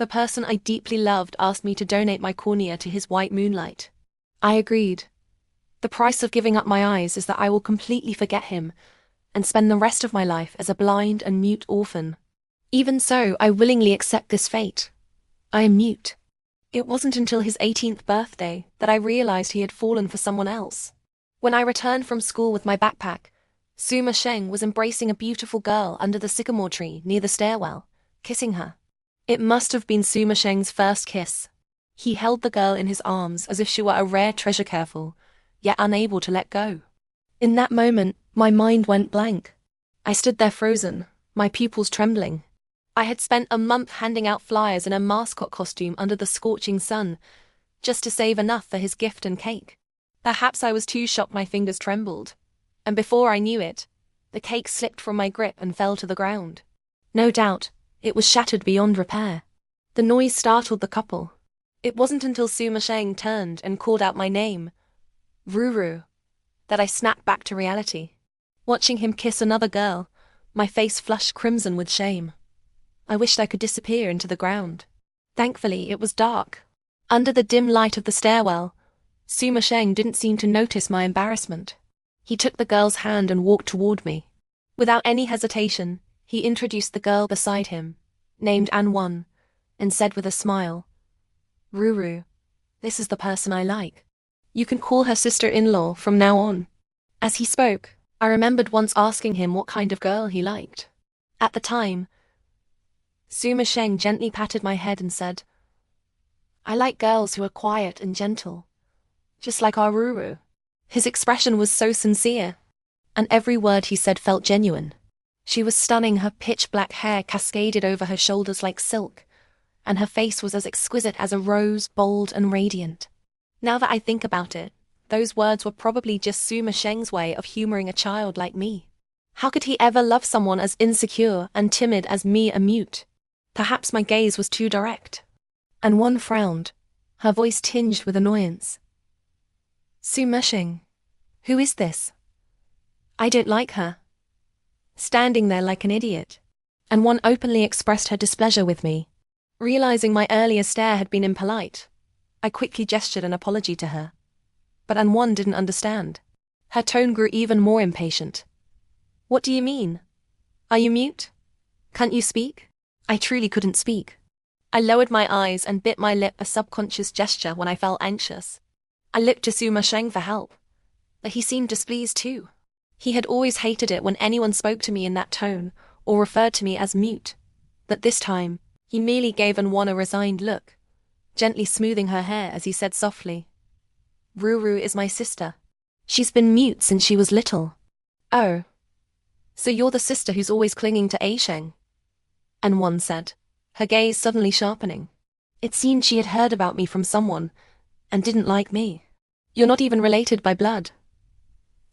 The person I deeply loved asked me to donate my cornea to his white moonlight. I agreed. The price of giving up my eyes is that I will completely forget him and spend the rest of my life as a blind and mute orphan. Even so, I willingly accept this fate. I am mute. It wasn't until his 18th birthday that I realized he had fallen for someone else. When I returned from school with my backpack, Suma Sheng was embracing a beautiful girl under the sycamore tree near the stairwell, kissing her. It must have been Suma Sheng's first kiss. He held the girl in his arms as if she were a rare treasure, careful, yet unable to let go. In that moment, my mind went blank. I stood there frozen, my pupils trembling. I had spent a month handing out flyers in a mascot costume under the scorching sun, just to save enough for his gift and cake. Perhaps I was too shocked my fingers trembled, and before I knew it, the cake slipped from my grip and fell to the ground. No doubt, it was shattered beyond repair. The noise startled the couple. It wasn't until Suma Sheng turned and called out my name, Ruru, that I snapped back to reality. Watching him kiss another girl, my face flushed crimson with shame. I wished I could disappear into the ground. Thankfully, it was dark. Under the dim light of the stairwell, Suma Sheng didn't seem to notice my embarrassment. He took the girl's hand and walked toward me. Without any hesitation, he introduced the girl beside him, named An-won, and said with a smile, Ruru, this is the person I like. You can call her sister-in-law from now on. As he spoke, I remembered once asking him what kind of girl he liked. At the time, Suma Sheng gently patted my head and said, I like girls who are quiet and gentle, just like our Ruru. His expression was so sincere, and every word he said felt genuine. She was stunning, her pitch-black hair cascaded over her shoulders like silk, and her face was as exquisite as a rose, bold and radiant. Now that I think about it, those words were probably just Suma Sheng's way of humoring a child like me. How could he ever love someone as insecure and timid as me, a mute? Perhaps my gaze was too direct. An-won frowned, her voice tinged with annoyance. Suma Sheng, who is this? I don't like her. Standing there like an idiot. An-won openly expressed her displeasure with me. Realizing my earlier stare had been impolite, I quickly gestured an apology to her. But An-won didn't understand. Her tone grew even more impatient. What do you mean? Are you mute? Can't you speak? I truly couldn't speak. I lowered my eyes and bit my lip, a subconscious gesture when I felt anxious. I looked to Suma Sheng for help, but he seemed displeased too. He had always hated it when anyone spoke to me in that tone or referred to me as mute. But this time, he merely gave An-won a resigned look, gently smoothing her hair as he said softly, Ruru is my sister. She's been mute since she was little. Oh, so you're the sister who's always clinging to A-Sheng? An-won said, her gaze suddenly sharpening. It seemed she had heard about me from someone and didn't like me. You're not even related by blood.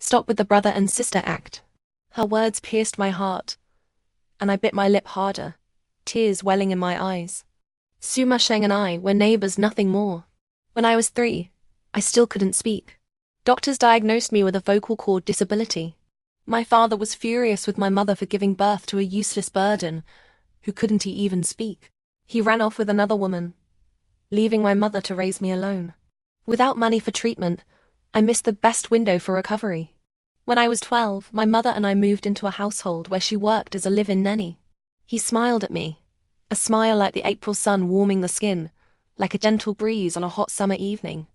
Stop with the brother and sister act. Her words pierced my heart, and I bit my lip harder, tears welling in my eyes. Suma Sheng and I were neighbors, nothing more. When I was 3, I still couldn't speak. Doctors diagnosed me with a vocal cord disability. My father was furious with my mother for giving birth to a useless burden who couldn't even speak. He ran off with another woman, leaving my mother to raise me alone. Without money for treatment, I missed the best window for recovery. When I was 12, my mother and I moved into a household where she worked as a live-in nanny. He smiled at me, a smile like the April sun warming the skin, like a gentle breeze on a hot summer evening.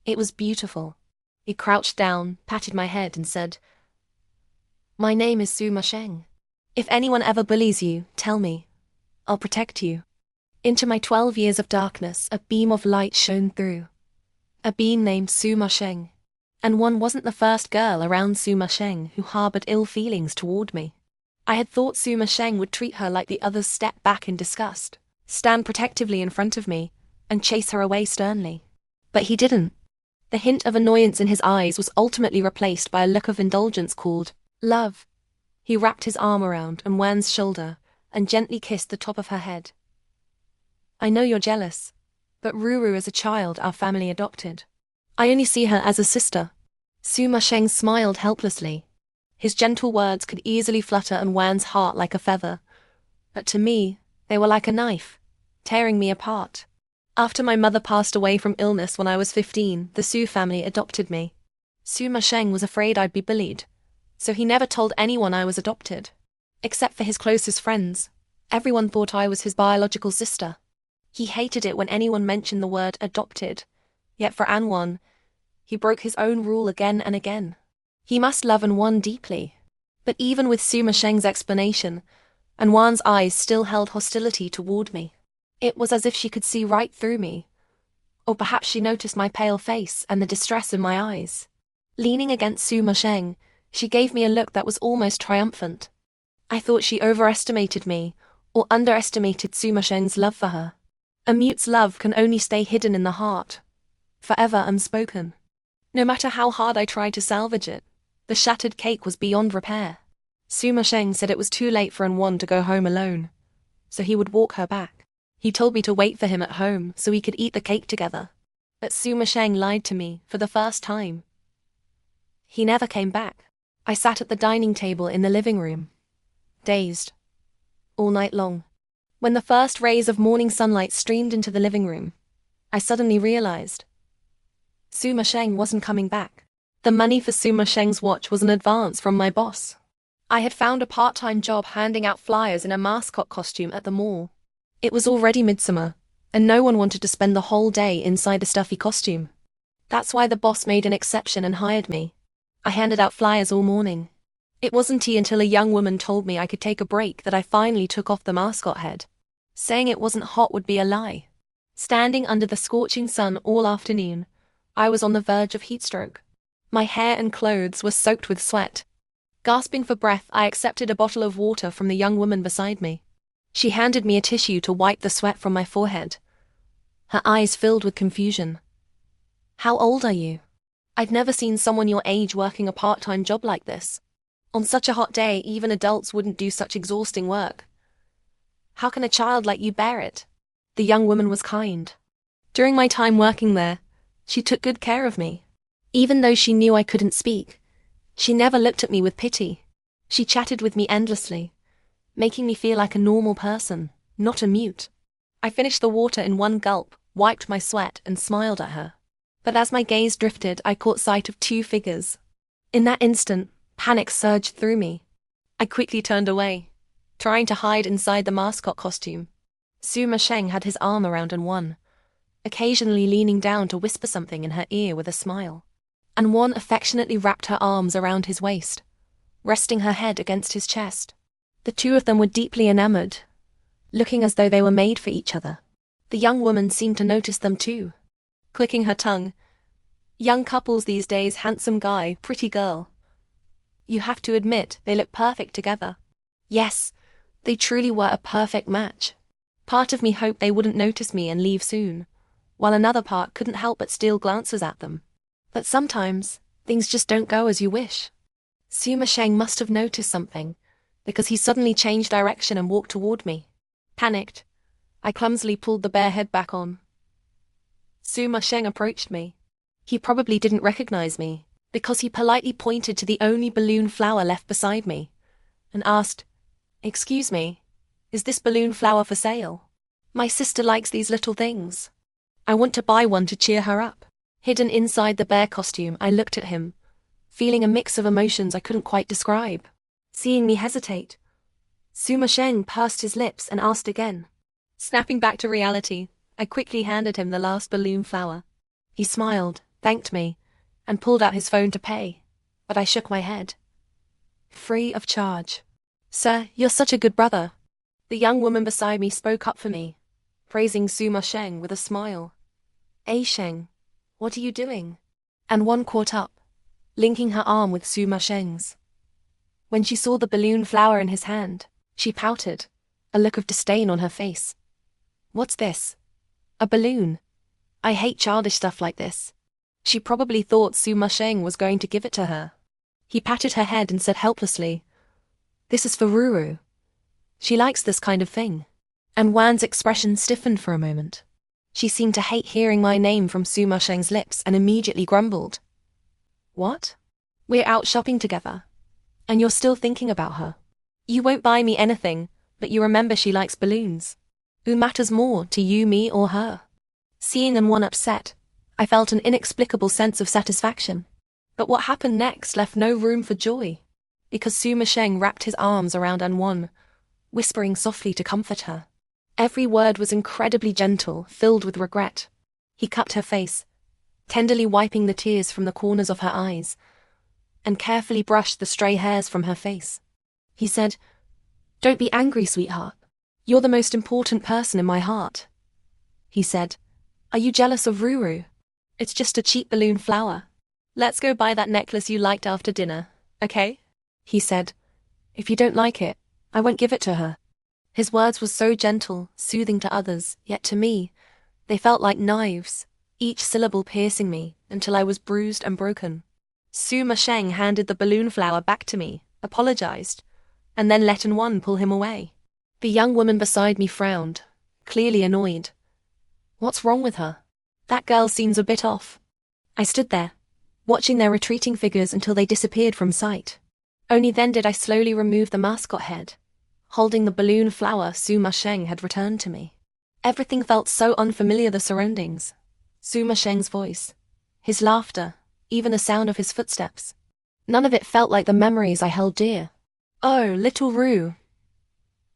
It was beautiful. He crouched down, patted my head and said, My name is Suma Sheng. If anyone ever bullies you, tell me. I'll protect you. Into my 12 years of darkness, a beam of light shone through. A being named Suma Sheng. An-won wasn't the first girl around Suma Sheng who harbored ill feelings toward me. I had thought Suma Sheng would treat her like the others, step back in disgust, stand protectively in front of me, and chase her away sternly. But he didn't. The hint of annoyance in his eyes was ultimately replaced by a look of indulgence called love. He wrapped his arm around An-won's shoulder and gently kissed the top of her head. I know you're jealous, but Ruru is a child our family adopted. I only see her as a sister. Suma Sheng smiled helplessly. His gentle words could easily flutter An-won's heart like a feather, but to me, they were like a knife, tearing me apart. After my mother passed away from illness when I was 15, the Su family adopted me. Suma Sheng was afraid I'd be bullied, so he never told anyone I was adopted. Except for his closest friends, everyone thought I was his biological sister. He hated it when anyone mentioned the word adopted, yet for Anwon, he broke his own rule again and again. He must love Anwon deeply. But even with Suma Sheng's explanation, Anwon's eyes still held hostility toward me. It was as if she could see right through me. Or perhaps she noticed my pale face and the distress in my eyes. Leaning against Suma Sheng, she gave me a look that was almost triumphant. I thought she overestimated me, or underestimated Suma Sheng's love for her. A mute's love can only stay hidden in the heart, forever unspoken. No matter how hard I tried to salvage it, the shattered cake was beyond repair. Suma Sheng said it was too late for Anwon to go home alone, so he would walk her back. He told me to wait for him at home so we could eat the cake together. But Suma Sheng lied to me for the first time. He never came back. I sat at the dining table in the living room, dazed, all night long. When the first rays of morning sunlight streamed into the living room, I suddenly realized Suma Sheng wasn't coming back. The money for Suma Sheng's watch was an advance from my boss. I had found a part-time job handing out flyers in a mascot costume at the mall. It was already midsummer, and no one wanted to spend the whole day inside a stuffy costume. That's why the boss made an exception and hired me. I handed out flyers all morning. It wasn't until a young woman told me I could take a break that I finally took off the mascot head. Saying it wasn't hot would be a lie. Standing under the scorching sun all afternoon, I was on the verge of heatstroke. My hair and clothes were soaked with sweat. Gasping for breath, I accepted a bottle of water from the young woman beside me. She handed me a tissue to wipe the sweat from my forehead. Her eyes filled with confusion. "How old are you?" I'd never seen someone your age working a part-time job like this. On such a hot day, even adults wouldn't do such exhausting work. "How can a child like you bear it?" The young woman was kind. During my time working there, she took good care of me. Even though she knew I couldn't speak, she never looked at me with pity. She chatted with me endlessly, making me feel like a normal person, not a mute. I finished the water in one gulp, wiped my sweat, and smiled at her. But as my gaze drifted, I caught sight of two figures. In that instant, panic surged through me. I quickly turned away, trying to hide inside the mascot costume. Suma Sheng had his arm around Anwon, occasionally leaning down to whisper something in her ear with a smile. Anwon affectionately wrapped her arms around his waist, resting her head against his chest. The two of them were deeply enamored, looking as though they were made for each other. The young woman seemed to notice them too, clicking her tongue. Young couples these days, handsome guy, pretty girl. You have to admit, they look perfect together. Yes, they truly were a perfect match. Part of me hoped they wouldn't notice me and leave soon, while another part couldn't help but steal glances at them. But sometimes, things just don't go as you wish. Suma Sheng must have noticed something, because he suddenly changed direction and walked toward me. Panicked, I clumsily pulled the bare head back on. Suma Sheng approached me. He probably didn't recognize me, because he politely pointed to the only balloon flower left beside me, and asked, "Excuse me, is this balloon flower for sale? My sister likes these little things. I want to buy one to cheer her up." Hidden inside the bear costume, I looked at him, feeling a mix of emotions I couldn't quite describe. Seeing me hesitate, Suma Sheng pursed his lips and asked again. Snapping back to reality, I quickly handed him the last balloon flower. He smiled, thanked me, and pulled out his phone to pay, but I shook my head. "Free of charge." "Sir, you're such a good brother." The young woman beside me spoke up for me, praising Suma Sheng with a smile. Sheng, what are you doing?" Anwon caught up, linking her arm with Suma Sheng's. When she saw the balloon flower in his hand, she pouted, a look of disdain on her face. "What's this? A balloon? I hate childish stuff like this." She probably thought Suma Sheng was going to give it to her. He patted her head and said helplessly, "This is for Ruru. She likes this kind of thing." And Wan's expression stiffened for a moment. She seemed to hate hearing my name from Suma Sheng's lips and immediately grumbled. "What? We're out shopping together, and you're still thinking about her. You won't buy me anything, but you remember she likes balloons." Who matters more to you, me, or her? Seeing An-won upset, I felt an inexplicable sense of satisfaction. But what happened next left no room for joy, because Soo Ma-sheng wrapped his arms around An-won, whispering softly to comfort her. Every word was incredibly gentle, filled with regret. He cupped her face, tenderly wiping the tears from the corners of her eyes, and carefully brushed the stray hairs from her face. He said, "Don't be angry, sweetheart. You're the most important person in my heart." He said, "Are you jealous of Ruru? It's just a cheap balloon flower. Let's go buy that necklace you liked after dinner, okay?" He said, "If you don't like it, I won't give it to her." His words were so gentle, soothing to others, yet to me, they felt like knives, each syllable piercing me until I was bruised and broken. Soo Ma-sheng handed the balloon flower back to me, apologized, and then let An-won pull him away. The young woman beside me frowned, clearly annoyed. What's wrong with her? That girl seems a bit off. I stood there, watching their retreating figures until they disappeared from sight. Only then did I slowly remove the mascot head, holding the balloon flower Soo Ma-sheng had returned to me. Everything felt so unfamiliar, the surroundings. Soo Ma-sheng's voice, his laughter, even the sound of his footsteps. None of it felt like the memories I held dear. "Oh, little Rue.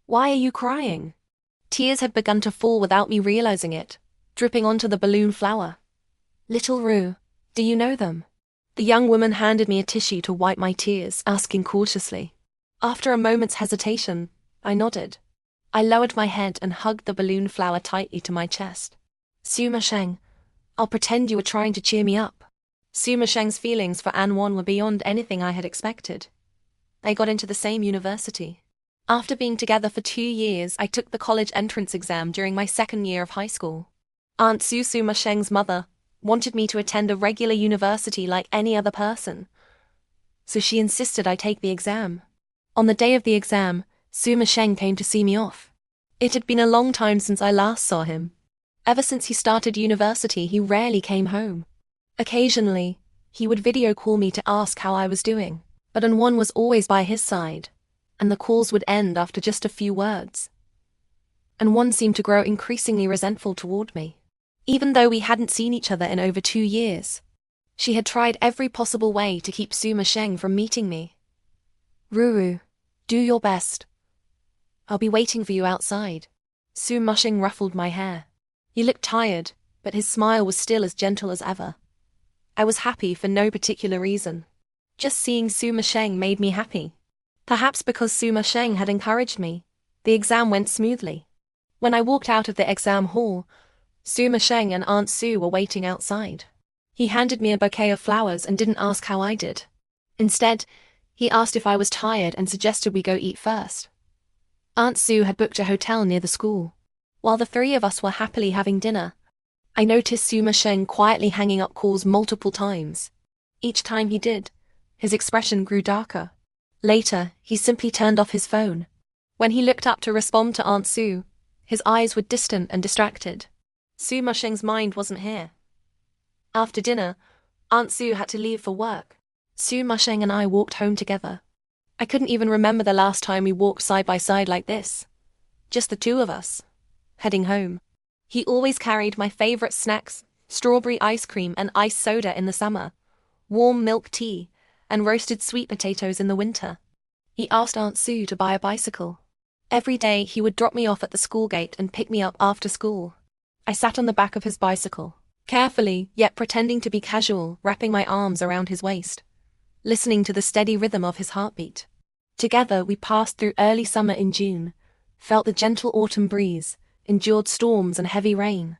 Why are you crying?" Tears had begun to fall without me realizing it, dripping onto the balloon flower. "Little Rue, do you know them?" The young woman handed me a tissue to wipe my tears, asking cautiously. After a moment's hesitation, I nodded. I lowered my head and hugged the balloon flower tightly to my chest. "Soo Ma-sheng, I'll pretend you were trying to cheer me up." Soo Ma-sheng's feelings for An-won were beyond anything I had expected. They got into the same university. After being together for 2 years, I took the college entrance exam during my second year of high school. Aunt Soo Ma-sheng's mother wanted me to attend a regular university like any other person, so she insisted I take the exam. On the day of the exam, Soo Ma-sheng came to see me off. It had been a long time since I last saw him. Ever since he started university, he rarely came home. Occasionally, he would video call me to ask how I was doing, but An-won was always by his side, and the calls would end after just a few words. An-won seemed to grow increasingly resentful toward me. Even though we hadn't seen each other in over 2 years, she had tried every possible way to keep Soo Ma-sheng from meeting me. "Ruru, do your best. I'll be waiting for you outside." Soo Ma-sheng ruffled my hair. He looked tired, but his smile was still as gentle as ever. I was happy for no particular reason. Just seeing Soo Ma-sheng made me happy. Perhaps because Soo Ma-sheng had encouraged me, the exam went smoothly. When I walked out of the exam hall, Soo Ma-sheng and Aunt Soo were waiting outside. He handed me a bouquet of flowers and didn't ask how I did. Instead, he asked if I was tired and suggested we go eat first. Aunt Soo had booked a hotel near the school. While the 3 of us were happily having dinner, I noticed Soo Ma-sheng quietly hanging up calls multiple times. Each time he did, his expression grew darker. Later, he simply turned off his phone. When he looked up to respond to Aunt Soo, his eyes were distant and distracted. Soo Ma-sheng's mind wasn't here. After dinner, Aunt Soo had to leave for work. Soo Ma-sheng and I walked home together. I couldn't even remember the last time we walked side by side like this. Just the 2 of us, heading home. He always carried my favorite snacks, strawberry ice cream and iced soda in the summer, warm milk tea, and roasted sweet potatoes in the winter. He asked Aunt Soo to buy a bicycle. Every day he would drop me off at the school gate and pick me up after school. I sat on the back of his bicycle, carefully yet pretending to be casual, wrapping my arms around his waist, listening to the steady rhythm of his heartbeat. Together we passed through early summer in June, felt the gentle autumn breeze, endured storms and heavy rain,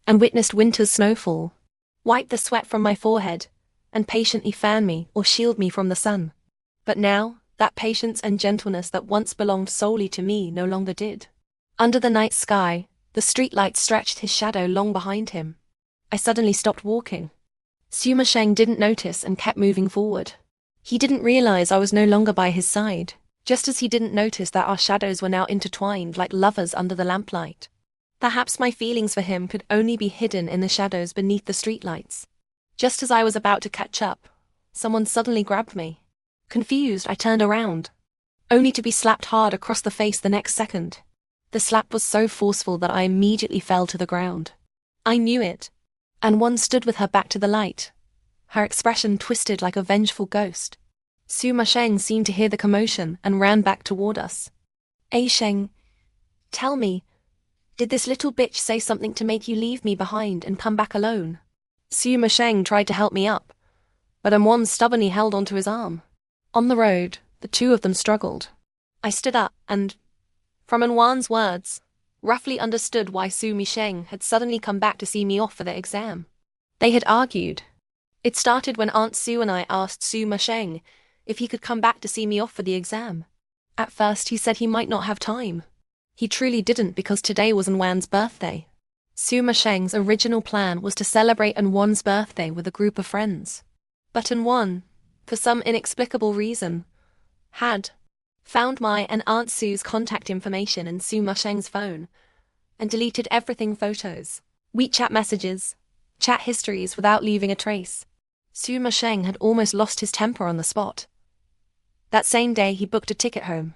and witnessed winter's snowfall, wiped the sweat from my forehead, and patiently fanned me or shielded me from the sun. But now, that patience and gentleness that once belonged solely to me no longer did. Under the night sky, the streetlight stretched his shadow long behind him. I suddenly stopped walking. Soo Ma-sheng didn't notice and kept moving forward. He didn't realize I was no longer by his side, just as he didn't notice that our shadows were now intertwined like lovers under the lamplight. Perhaps my feelings for him could only be hidden in the shadows beneath the streetlights. Just as I was about to catch up, someone suddenly grabbed me. Confused, I turned around, only to be slapped hard across the face the next second. The slap was so forceful that I immediately fell to the ground. I knew it. And one stood with her back to the light, her expression twisted like a vengeful ghost. Suma Sheng seemed to hear the commotion and ran back toward us. "Ei Sheng, tell me, did this little bitch say something to make you leave me behind and come back alone?" Suma Sheng tried to help me up, but Anwan stubbornly held onto his arm. On the road, the two of them struggled. I stood up and, from Anwan's words, roughly understood why Suma Sheng had suddenly come back to see me off for the exam. They had argued. It started when Aunt Sue and I asked Suma Sheng if he could come back to see me off for the exam. At first he said he might not have time. He truly didn't because today was Anwan's birthday. Suma Sheng's original plan was to celebrate Anwan's birthday with a group of friends. But Anwan, for some inexplicable reason, had found my and Aunt Sue's contact information in Suma Sheng's phone and deleted everything: photos, WeChat messages, chat histories, without leaving a trace. Suma Sheng had almost lost his temper on the spot. That same day he booked a ticket home.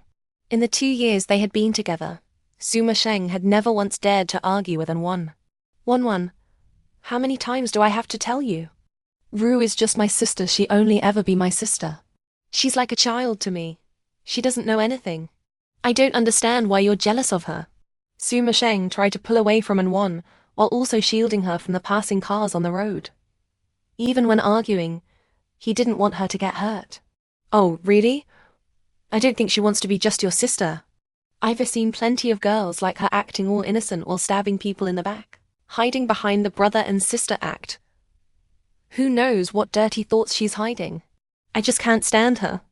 In the 2 years they had been together, Suma Sheng had never once dared to argue with Anwan. "Wanwan, how many times do I have to tell you? Rue is just my sister, she only ever be my sister. She's like a child to me. She doesn't know anything. I don't understand why you're jealous of her." Suma Sheng tried to pull away from Anwan while also shielding her from the passing cars on the road. Even when arguing, he didn't want her to get hurt. "Oh, really? I don't think she wants to be just your sister. I've seen plenty of girls like her acting all innocent while stabbing people in the back, hiding behind the brother and sister act. Who knows what dirty thoughts she's hiding? I just can't stand her.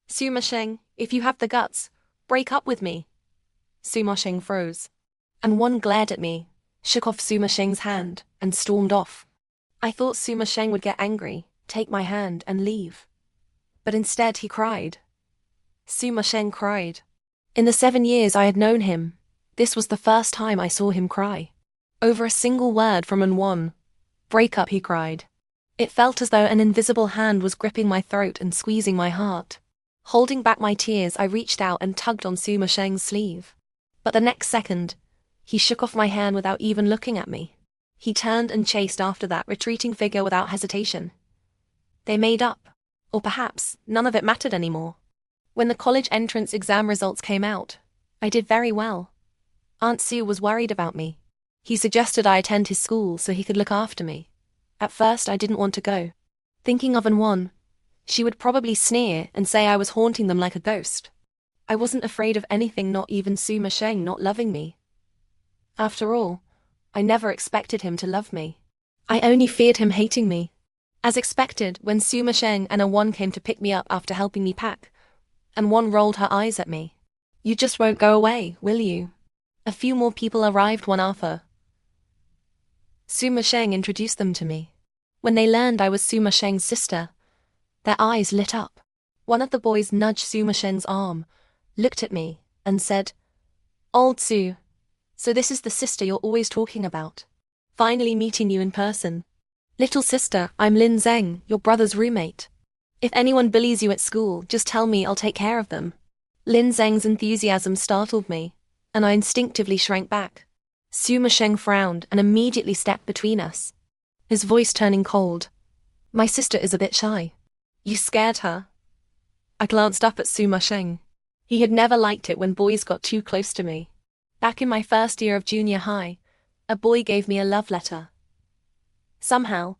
Suma Sheng, if you have the guts, break up with me." Suma Sheng froze. And one glared at me, shook off Suma Sheng's hand, and stormed off. I thought Suma Sheng would get angry, take my hand, and leave. But instead he cried. Suma Sheng cried. In the 7 years I had known him, this was the first time I saw him cry. Over a single word from Anwan. "Break up," he cried. It felt as though an invisible hand was gripping my throat and squeezing my heart. Holding back my tears, I reached out and tugged on Suma Sheng's sleeve. But the next second, he shook off my hand without even looking at me. He turned and chased after that retreating figure without hesitation. They made up. Or perhaps none of it mattered anymore. When the college entrance exam results came out, I did very well. Aunt Sue was worried about me. He suggested I attend his school so he could look after me. At first I didn't want to go. Thinking of Anwan, she would probably sneer and say I was haunting them like a ghost. I wasn't afraid of anything, not even Suma Sheng not loving me. After all, I never expected him to love me. I only feared him hating me. As expected, when Suma Sheng and Anwan came to pick me up after helping me pack, Anwan rolled her eyes at me. "You just won't go away, will you?" A few more people arrived one after. Suma Sheng introduced them to me. When they learned I was Suma Sheng's sister, their eyes lit up. One of the boys nudged Suma Sheng's arm, looked at me, and said, "Old Sue, so this is the sister you're always talking about. Finally meeting you in person. Little sister, I'm Lin Zheng, your brother's roommate. If anyone bullies you at school, just tell me, I'll take care of them." Lin Zheng's enthusiasm startled me, and I instinctively shrank back. Suma Sheng frowned and immediately stepped between us, his voice turning cold. "My sister is a bit shy. You scared her?" I glanced up at Suma Sheng. He had never liked it when boys got too close to me. Back in my first year of junior high, a boy gave me a love letter. Somehow,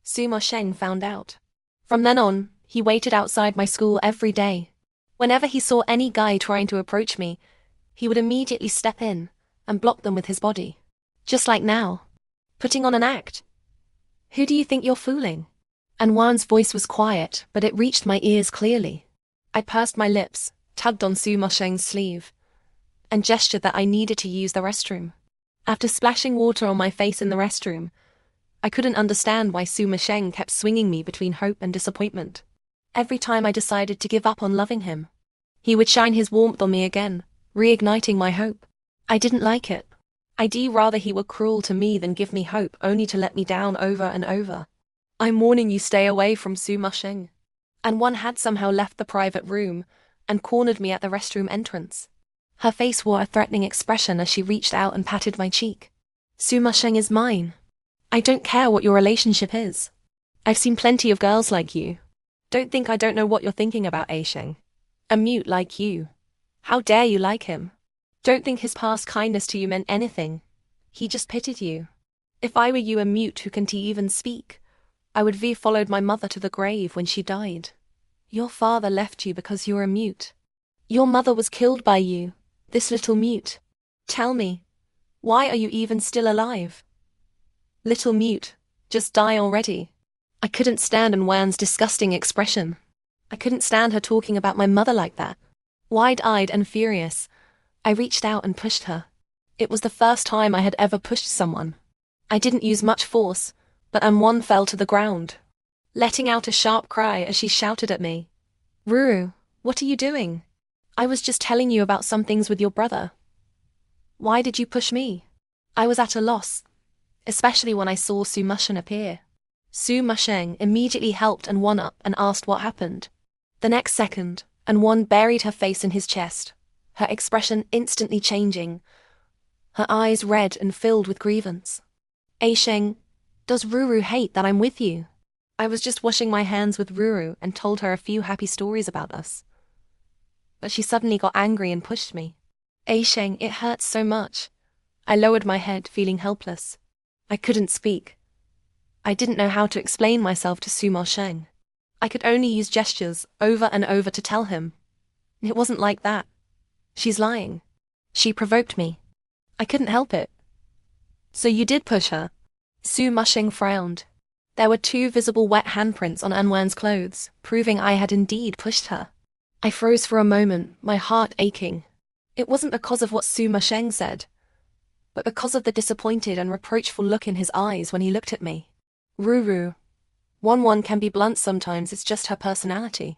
Suma Sheng found out. From then on, he waited outside my school every day. Whenever he saw any guy trying to approach me, he would immediately step in and block them with his body. Just like now. Putting on an act. "Who do you think you're fooling?" Anwan's voice was quiet, but it reached my ears clearly. I pursed my lips, tugged on Suma Sheng's sleeve, and gestured that I needed to use the restroom. After splashing water on my face in the restroom, I couldn't understand why Suma Sheng kept swinging me between hope and disappointment. Every time I decided to give up on loving him, he would shine his warmth on me again, reigniting my hope. I didn't like it. I'd rather he were cruel to me than give me hope only to let me down over and over. "I'm warning you, stay away from Suma Sheng." And one had somehow left the private room and cornered me at the restroom entrance. Her face wore a threatening expression as she reached out and patted my cheek. Suma Sheng is mine. I don't care what your relationship is. I've seen plenty of girls like you. Don't think I don't know what you're thinking about A Sheng. A mute like you. How dare you like him? Don't think his past kindness to you meant anything. He just pitied you. If I were you, a mute who can't even speak, I would have followed my mother to the grave when she died. Your father left you because you're a mute. Your mother was killed by you, this little mute. Tell me, why are you even still alive? Little mute, just die already. I couldn't stand Anwan's disgusting expression. I couldn't stand her talking about my mother like that. Wide-eyed and furious, I reached out and pushed her. It was the first time I had ever pushed someone. I didn't use much force, but Anwan fell to the ground, letting out a sharp cry as she shouted at me. Ruru, what are you doing? I was just telling you about some things with your brother. Why did you push me? I was at a loss, especially when I saw Suma Sheng appear. Suma Sheng immediately helped Anwan up and asked what happened. The next second, Anwan buried her face in his chest, her expression instantly changing, her eyes red and filled with grievance. A Sheng, does Ruru hate that I'm with you? I was just washing my hands with Ruru and told her a few happy stories about us. But she suddenly got angry and pushed me. A Sheng, it hurts so much. I lowered my head, feeling helpless. I couldn't speak. I didn't know how to explain myself to Suma Sheng. I could only use gestures over and over to tell him. It wasn't like that. She's lying. She provoked me. I couldn't help it. So you did push her? Suma Sheng frowned. There were 2 visible wet handprints on Anwan's clothes, proving I had indeed pushed her. I froze for a moment, my heart aching. It wasn't because of what Suma Sheng said, but because of the disappointed and reproachful look in his eyes when he looked at me. Ruru. Wanwan can be blunt sometimes, it's just her personality.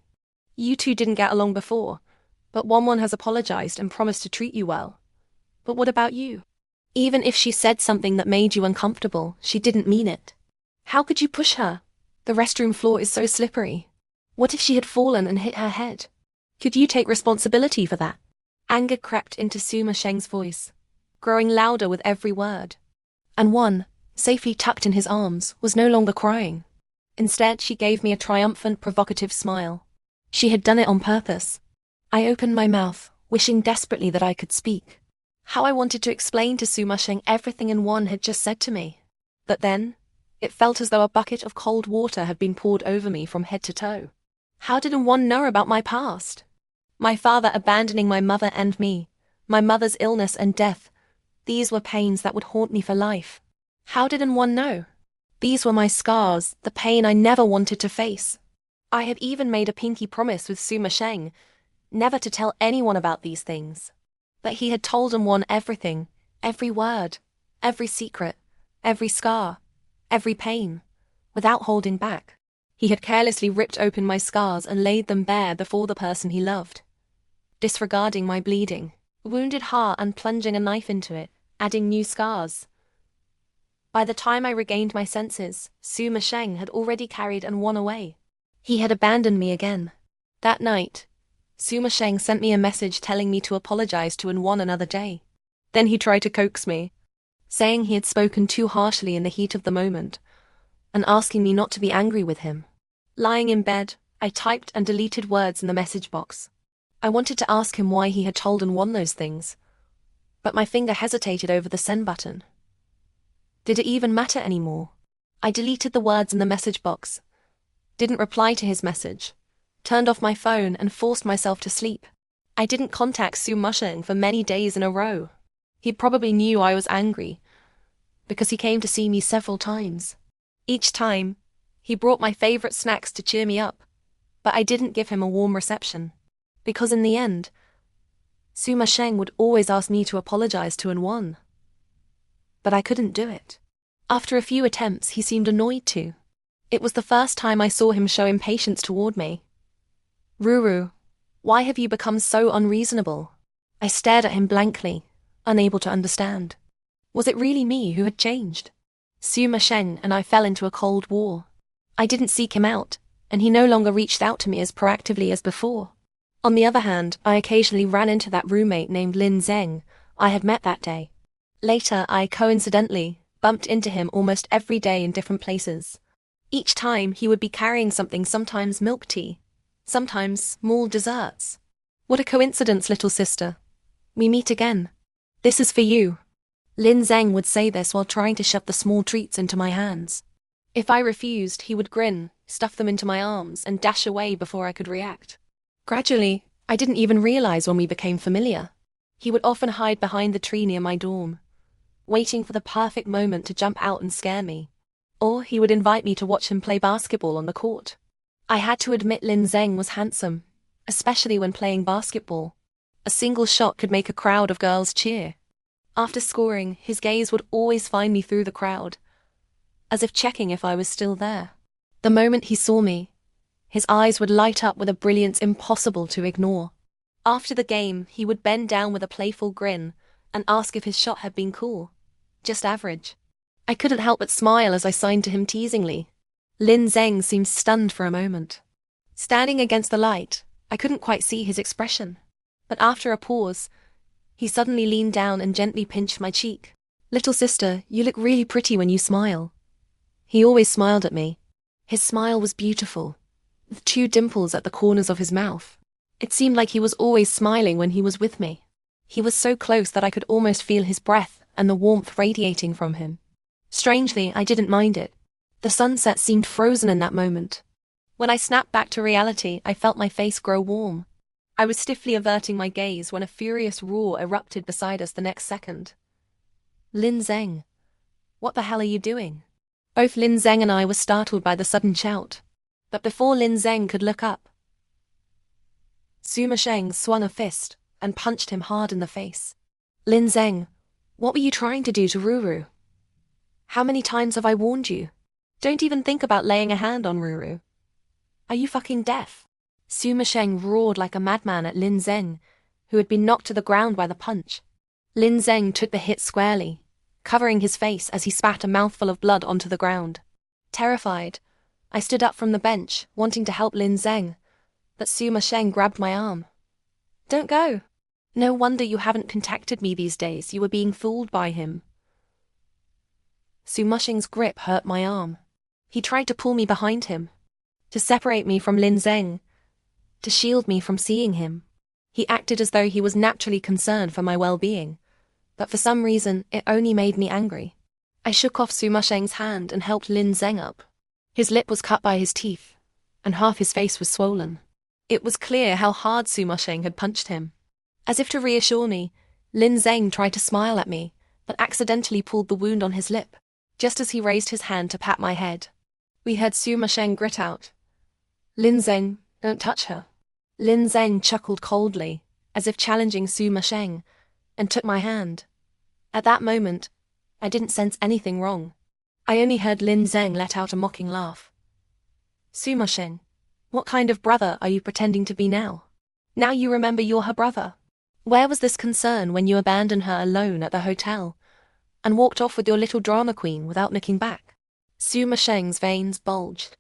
You two didn't get along before, but Wanwan has apologized and promised to treat you well. But what about you? Even if she said something that made you uncomfortable, she didn't mean it. How could you push her? The restroom floor is so slippery. What if she had fallen and hit her head? Could you take responsibility for that? Anger crept into Suma Sheng's voice, growing louder with every word. Anwan, safely tucked in his arms, was no longer crying. Instead, she gave me a triumphant, provocative smile. She had done it on purpose. I opened my mouth, wishing desperately that I could speak. How I wanted to explain to Suma Sheng everything Anwan had just said to me. But then, it felt as though a bucket of cold water had been poured over me from head to toe. How did Anwan know about my past? My father abandoning my mother and me, my mother's illness and death, these were pains that would haunt me for life. How did Anwan know? These were my scars, the pain I never wanted to face. I had even made a pinky promise with Suma Sheng, never to tell anyone about these things. But he had told Anwan everything, every word, every secret, every scar, every pain, without holding back. He had carelessly ripped open my scars and laid them bare before the person he loved, disregarding my bleeding, wounded heart and plunging a knife into it, adding new scars. By the time I regained my senses, Suma Sheng had already carried Anwan away. He had abandoned me again. That night, Suma Sheng sent me a message telling me to apologize to Anwan another day. Then he tried to coax me, saying he had spoken too harshly in the heat of the moment, and asking me not to be angry with him. Lying in bed, I typed and deleted words in the message box. I wanted to ask him why he had told Anwan those things, but my finger hesitated over the send button. Did it even matter anymore? I deleted the words in the message box, didn't reply to his message, turned off my phone and forced myself to sleep. I didn't contact Suma Sheng for many days in a row. He probably knew I was angry, because he came to see me several times. Each time, he brought my favorite snacks to cheer me up, but I didn't give him a warm reception, because in the end, Suma Sheng would always ask me to apologize to Anwan. But I couldn't do it. After a few attempts, he seemed annoyed to. It was the first time I saw him show impatience toward me. Ruru, why have you become so unreasonable? I stared at him blankly, unable to understand. Was it really me who had changed? Suma Sheng and I fell into a cold war. I didn't seek him out, and he no longer reached out to me as proactively as before. On the other hand, I occasionally ran into that roommate named Lin Zeng I had met that day. Later, I coincidentally bumped into him almost every day in different places. Each time, he would be carrying something, sometimes milk tea, sometimes small desserts. What a coincidence, little sister. We meet again. This is for you. Lin Zeng would say this while trying to shove the small treats into my hands. If I refused, he would grin, stuff them into my arms, and dash away before I could react. Gradually, I didn't even realize when we became familiar. He would often hide behind the tree near my dorm, waiting for the perfect moment to jump out and scare me. Or he would invite me to watch him play basketball on the court. I had to admit Lin Zeng was handsome, especially when playing basketball. A single shot could make a crowd of girls cheer. After scoring, his gaze would always find me through the crowd, as if checking if I was still there. The moment he saw me, his eyes would light up with a brilliance impossible to ignore. After the game, he would bend down with a playful grin and ask if his shot had been cool. Just average. I couldn't help but smile as I signed to him teasingly. Lin Zeng seemed stunned for a moment. Standing against the light, I couldn't quite see his expression. But after a pause, he suddenly leaned down and gently pinched my cheek. Little sister, you look really pretty when you smile. He always smiled at me. His smile was beautiful, with 2 dimples at the corners of his mouth. It seemed like he was always smiling when he was with me. He was so close that I could almost feel his breath and the warmth radiating from him. Strangely, I didn't mind it. The sunset seemed frozen in that moment. When I snapped back to reality, I felt my face grow warm. I was stiffly averting my gaze when a furious roar erupted beside us the next second. Lin Zeng, what the hell are you doing? Both Lin Zeng and I were startled by the sudden shout. But before Lin Zeng could look up, Suma Sheng swung a fist and punched him hard in the face. Lin Zeng, what were you trying to do to Ruru? How many times have I warned you? Don't even think about laying a hand on Ruru. Are you fucking deaf? Suma Sheng roared like a madman at Lin Zeng, who had been knocked to the ground by the punch. Lin Zeng took the hit squarely, covering his face as he spat a mouthful of blood onto the ground. Terrified, I stood up from the bench, wanting to help Lin Zeng, but Suma Sheng grabbed my arm. Don't go. No wonder you haven't contacted me these days. You were being fooled by him. Suma Sheng's grip hurt my arm. He tried to pull me behind him, to separate me from Lin Zeng, to shield me from seeing him. He acted as though he was naturally concerned for my well-being, but for some reason it only made me angry. I shook off Suma Sheng's hand and helped Lin Zeng up. His lip was cut by his teeth, and half his face was swollen. It was clear how hard Suma Sheng had punched him. As if to reassure me, Lin Zeng tried to smile at me, but accidentally pulled the wound on his lip, just as he raised his hand to pat my head. We heard Suma Sheng grit out, Lin Zeng, don't touch her. Lin Zeng chuckled coldly, as if challenging Suma Sheng, and took my hand. At that moment, I didn't sense anything wrong. I only heard Lin Zeng let out a mocking laugh. Suma Sheng, what kind of brother are you pretending to be now? Now you remember you're her brother. Where was this concern when you abandoned her alone at the hotel and walked off with your little drama queen without looking back? Suma Sheng's veins bulged.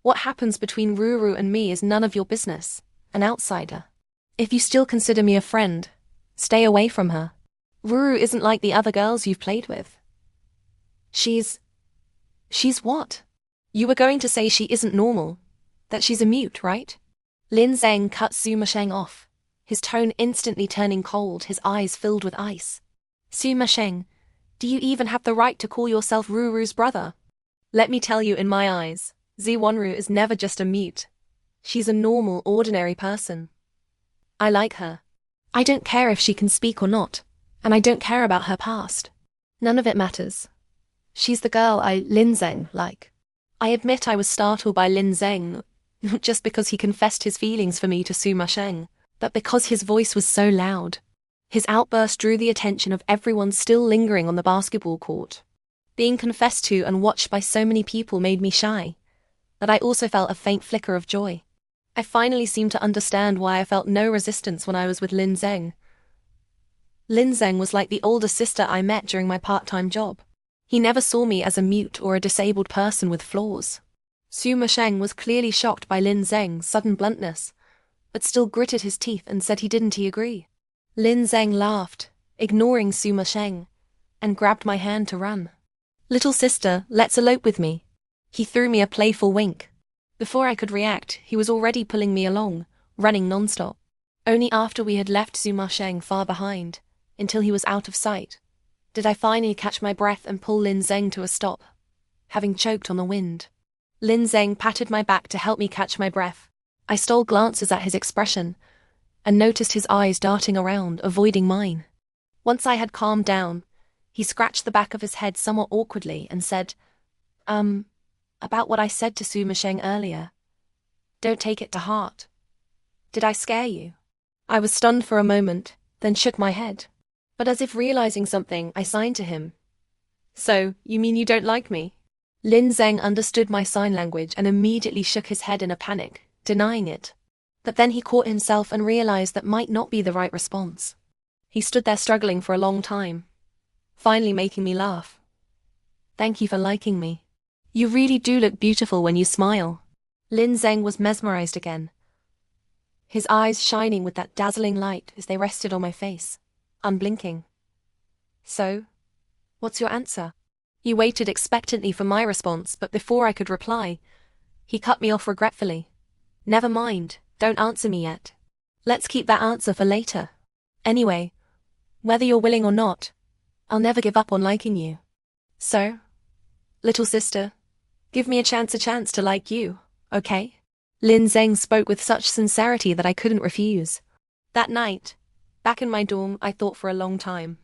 What happens between Ruru and me is none of your business, an outsider. If you still consider me a friend, stay away from her. Ruru isn't like the other girls you've played with. She's what? You were going to say she isn't normal, that she's a mute, right? Lin Zeng cut Suma Sheng off, his tone instantly turning cold, his eyes filled with ice. Suma Sheng, do you even have the right to call yourself Ruru's brother? Let me tell you, in my eyes, Ziwonru is never just a mute. She's a normal, ordinary person. I like her. I don't care if she can speak or not, and I don't care about her past. None of it matters. She's the girl Lin Zeng, like. I admit I was startled by Lin Zeng, not just because he confessed his feelings for me to Suma Sheng, but because his voice was so loud. His outburst drew the attention of everyone still lingering on the basketball court. Being confessed to and watched by so many people made me shy, but I also felt a faint flicker of joy. I finally seemed to understand why I felt no resistance when I was with Lin Zeng. Lin Zeng was like the older sister I met during my part-time job. He never saw me as a mute or a disabled person with flaws. Suma Sheng was clearly shocked by Lin Zeng's sudden bluntness, but still gritted his teeth and said he agree. Lin Zeng laughed, ignoring Suma Sheng, and grabbed my hand to run. Little sister, let's elope with me. He threw me a playful wink. Before I could react, he was already pulling me along, running non-stop. Only after we had left Suma Sheng far behind, until he was out of sight, did I finally catch my breath and pull Lin Zeng to a stop, having choked on the wind. Lin Zeng patted my back to help me catch my breath. I stole glances at his expression, and noticed his eyes darting around, avoiding mine. Once I had calmed down, he scratched the back of his head somewhat awkwardly and said, about what I said to Suma Sheng earlier. Don't take it to heart. Did I scare you? I was stunned for a moment, then shook my head. But as if realizing something, I signed to him. So, you mean you don't like me? Lin Zeng understood my sign language and immediately shook his head in a panic, denying it. But then he caught himself and realized that might not be the right response. He stood there struggling for a long time, finally making me laugh. Thank you for liking me. You really do look beautiful when you smile. Lin Zeng was mesmerized again, his eyes shining with that dazzling light as they rested on my face, unblinking. So, what's your answer? He waited expectantly for my response, but before I could reply, he cut me off regretfully. Never mind, don't answer me yet. Let's keep that answer for later. Anyway, whether you're willing or not, I'll never give up on liking you. So, little sister, give me a chance to like you, okay? Lin Zeng spoke with such sincerity that I couldn't refuse. That night, back in my dorm, I thought for a long time.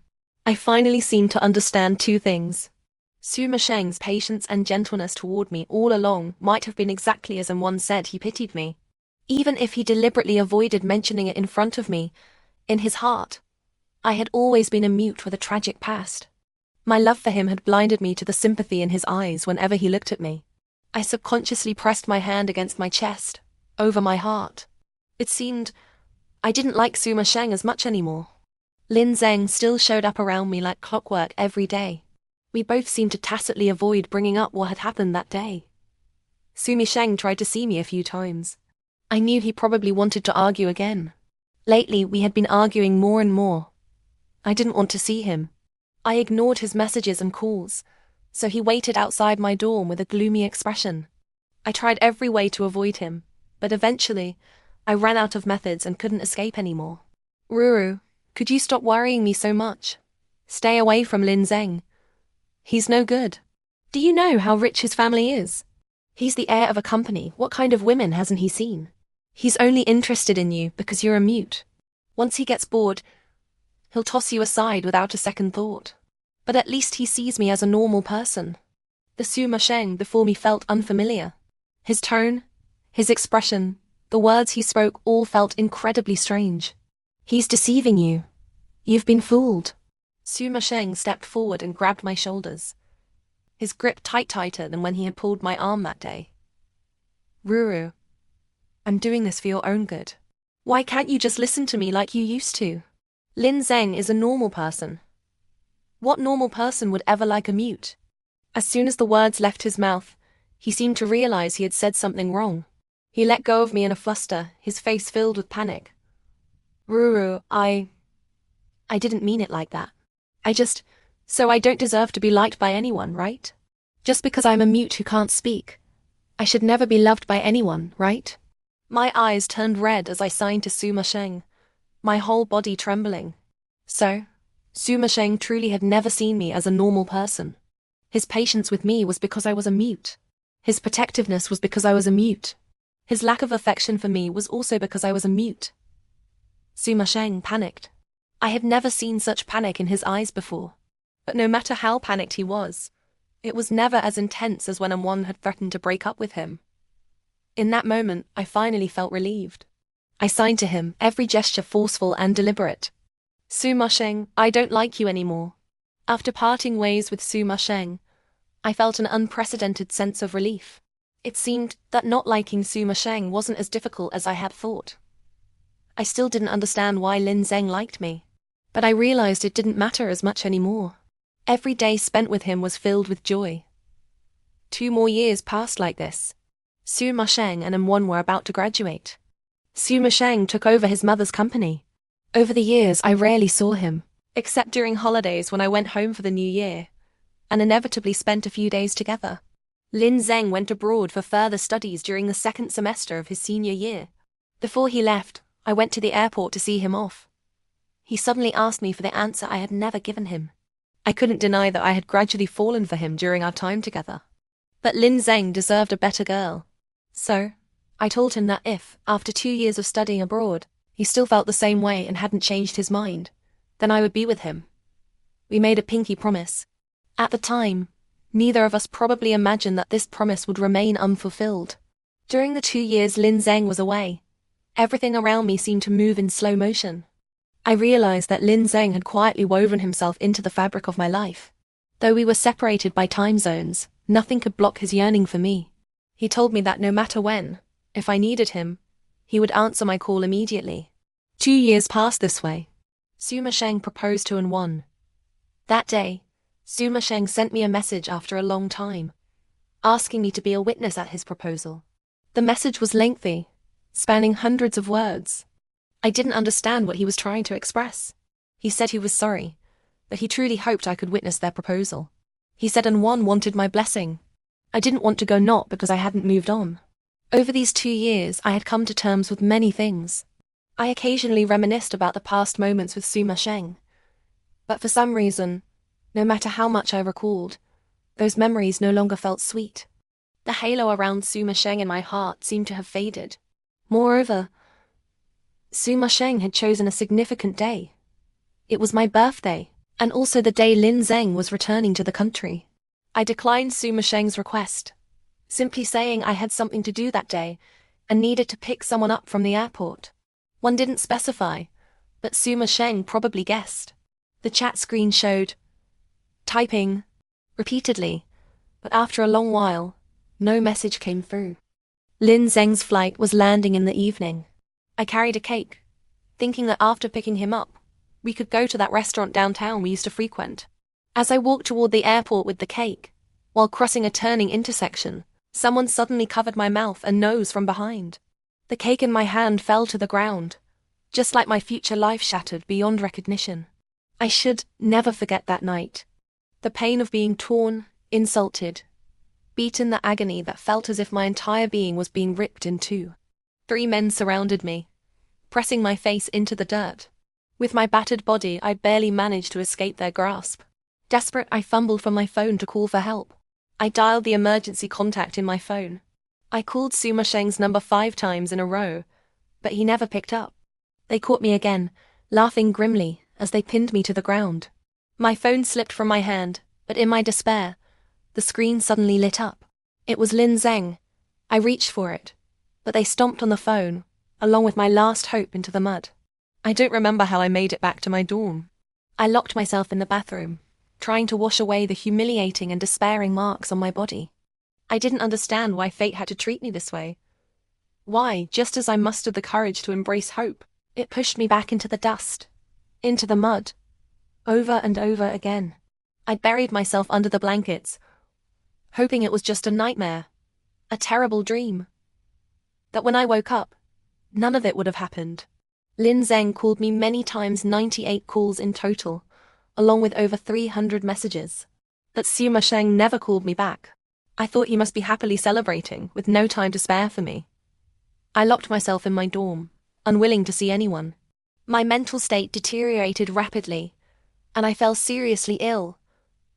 I finally seemed to understand two things. Suma Sheng's patience and gentleness toward me all along might have been exactly as M1 said he pitied me. Even if he deliberately avoided mentioning it in front of me, in his heart, I had always been a mute with a tragic past. My love for him had blinded me to the sympathy in his eyes whenever he looked at me. I subconsciously pressed my hand against my chest, over my heart. It seemed I didn't like Suma Sheng as much anymore. Lin Zeng still showed up around me like clockwork every day. We both seemed to tacitly avoid bringing up what had happened that day. Suma Sheng tried to see me a few times. I knew he probably wanted to argue again. Lately, we had been arguing more and more. I didn't want to see him. I ignored his messages and calls, so he waited outside my dorm with a gloomy expression. I tried every way to avoid him, but eventually, I ran out of methods and couldn't escape anymore. Ruru, could you stop worrying me so much? Stay away from Lin Zeng. He's no good. Do you know how rich his family is? He's the heir of a company. What kind of women hasn't he seen? He's only interested in you because you're a mute. Once he gets bored, he'll toss you aside without a second thought. But at least he sees me as a normal person. The Suma Sheng before me felt unfamiliar. His tone, his expression, the words he spoke all felt incredibly strange. He's deceiving you. You've been fooled. Suma Sheng stepped forward and grabbed my shoulders, his grip tighter than when he had pulled my arm that day. Ruru, I'm doing this for your own good. Why can't you just listen to me like you used to? Lin Zeng is a normal person. What normal person would ever like a mute? As soon as the words left his mouth, he seemed to realize he had said something wrong. He let go of me in a fluster, his face filled with panic. Ruru, I didn't mean it like that. So I don't deserve to be liked by anyone, right? Just because I'm a mute who can't speak, I should never be loved by anyone, right? My eyes turned red as I signed to Suma Sheng, my whole body trembling. So, Suma Sheng truly had never seen me as a normal person. His patience with me was because I was a mute. His protectiveness was because I was a mute. His lack of affection for me was also because I was a mute. Suma Sheng panicked. I had never seen such panic in his eyes before. But no matter how panicked he was, it was never as intense as when M1 had threatened to break up with him. In that moment, I finally felt relieved. I signed to him, every gesture forceful and deliberate. Suma Sheng, I don't like you anymore. After parting ways with Suma Sheng, I felt an unprecedented sense of relief. It seemed that not liking Suma Sheng wasn't as difficult as I had thought. I still didn't understand why Lin Zeng liked me, but I realized it didn't matter as much anymore. Every day spent with him was filled with joy. 2 more years passed like this. Suma Sheng and M1 were about to graduate. Suma Sheng took over his mother's company. Over the years, I rarely saw him, except during holidays when I went home for the new year, and inevitably spent a few days together. Lin Zeng went abroad for further studies during the second semester of his senior year. Before he left, I went to the airport to see him off. He suddenly asked me for the answer I had never given him. I couldn't deny that I had gradually fallen for him during our time together. But Lin Zeng deserved a better girl. So, I told him that if, after 2 years of studying abroad, he still felt the same way and hadn't changed his mind, then I would be with him. We made a pinky promise. At the time, neither of us probably imagined that this promise would remain unfulfilled. During the 2 years Lin Zeng was away, everything around me seemed to move in slow motion. I realized that Lin Zeng had quietly woven himself into the fabric of my life. Though we were separated by time zones, nothing could block his yearning for me. He told me that no matter when, if I needed him, he would answer my call immediately. 2 years passed this way. Suma Sheng proposed to An-won. That day, Suma Sheng sent me a message after a long time, asking me to be a witness at his proposal. The message was lengthy, spanning hundreds of words. I didn't understand what he was trying to express. He said he was sorry, but he truly hoped I could witness their proposal. He said An-won wanted my blessing. I didn't want to go not because I hadn't moved on. Over these 2 years, I had come to terms with many things. I occasionally reminisced about the past moments with Suma Sheng. But for some reason, no matter how much I recalled, those memories no longer felt sweet. The halo around Suma Sheng in my heart seemed to have faded. Moreover, Suma Sheng had chosen a significant day. It was my birthday, and also the day Lin Zeng was returning to the country. I declined Suma Sheng's request, simply saying I had something to do that day and needed to pick someone up from the airport. One didn't specify, but Suma Sheng probably guessed. The chat screen showed typing repeatedly, but after a long while, no message came through. Lin Zeng's flight was landing in the evening. I carried a cake, thinking that after picking him up, we could go to that restaurant downtown we used to frequent. As I walked toward the airport with the cake, while crossing a turning intersection, someone suddenly covered my mouth and nose from behind. The cake in my hand fell to the ground, just like my future life shattered beyond recognition. I should never forget that night. The pain of being torn, insulted, beaten, the agony that felt as if my entire being was being ripped in two. 3 men surrounded me, pressing my face into the dirt. With my battered body, I barely managed to escape their grasp. Desperate, I fumbled for my phone to call for help. I dialed the emergency contact in my phone. I called Suma Sheng's number 5 times in a row, but he never picked up. They caught me again, laughing grimly as they pinned me to the ground. My phone slipped from my hand, but in my despair, the screen suddenly lit up. It was Lin Zeng. I reached for it, but they stomped on the phone, along with my last hope, into the mud. I don't remember how I made it back to my dorm. I locked myself in the bathroom, trying to wash away the humiliating and despairing marks on my body. I didn't understand why fate had to treat me this way. Why, just as I mustered the courage to embrace hope, it pushed me back into the dust, into the mud, over and over again. I buried myself under the blankets, hoping it was just a nightmare, a terrible dream. That when I woke up, none of it would have happened. Lin Zeng called me many times, 98 calls in total, along with over 300 messages. But Suma Sheng never called me back. I thought he must be happily celebrating, with no time to spare for me. I locked myself in my dorm, unwilling to see anyone. My mental state deteriorated rapidly, and I fell seriously ill,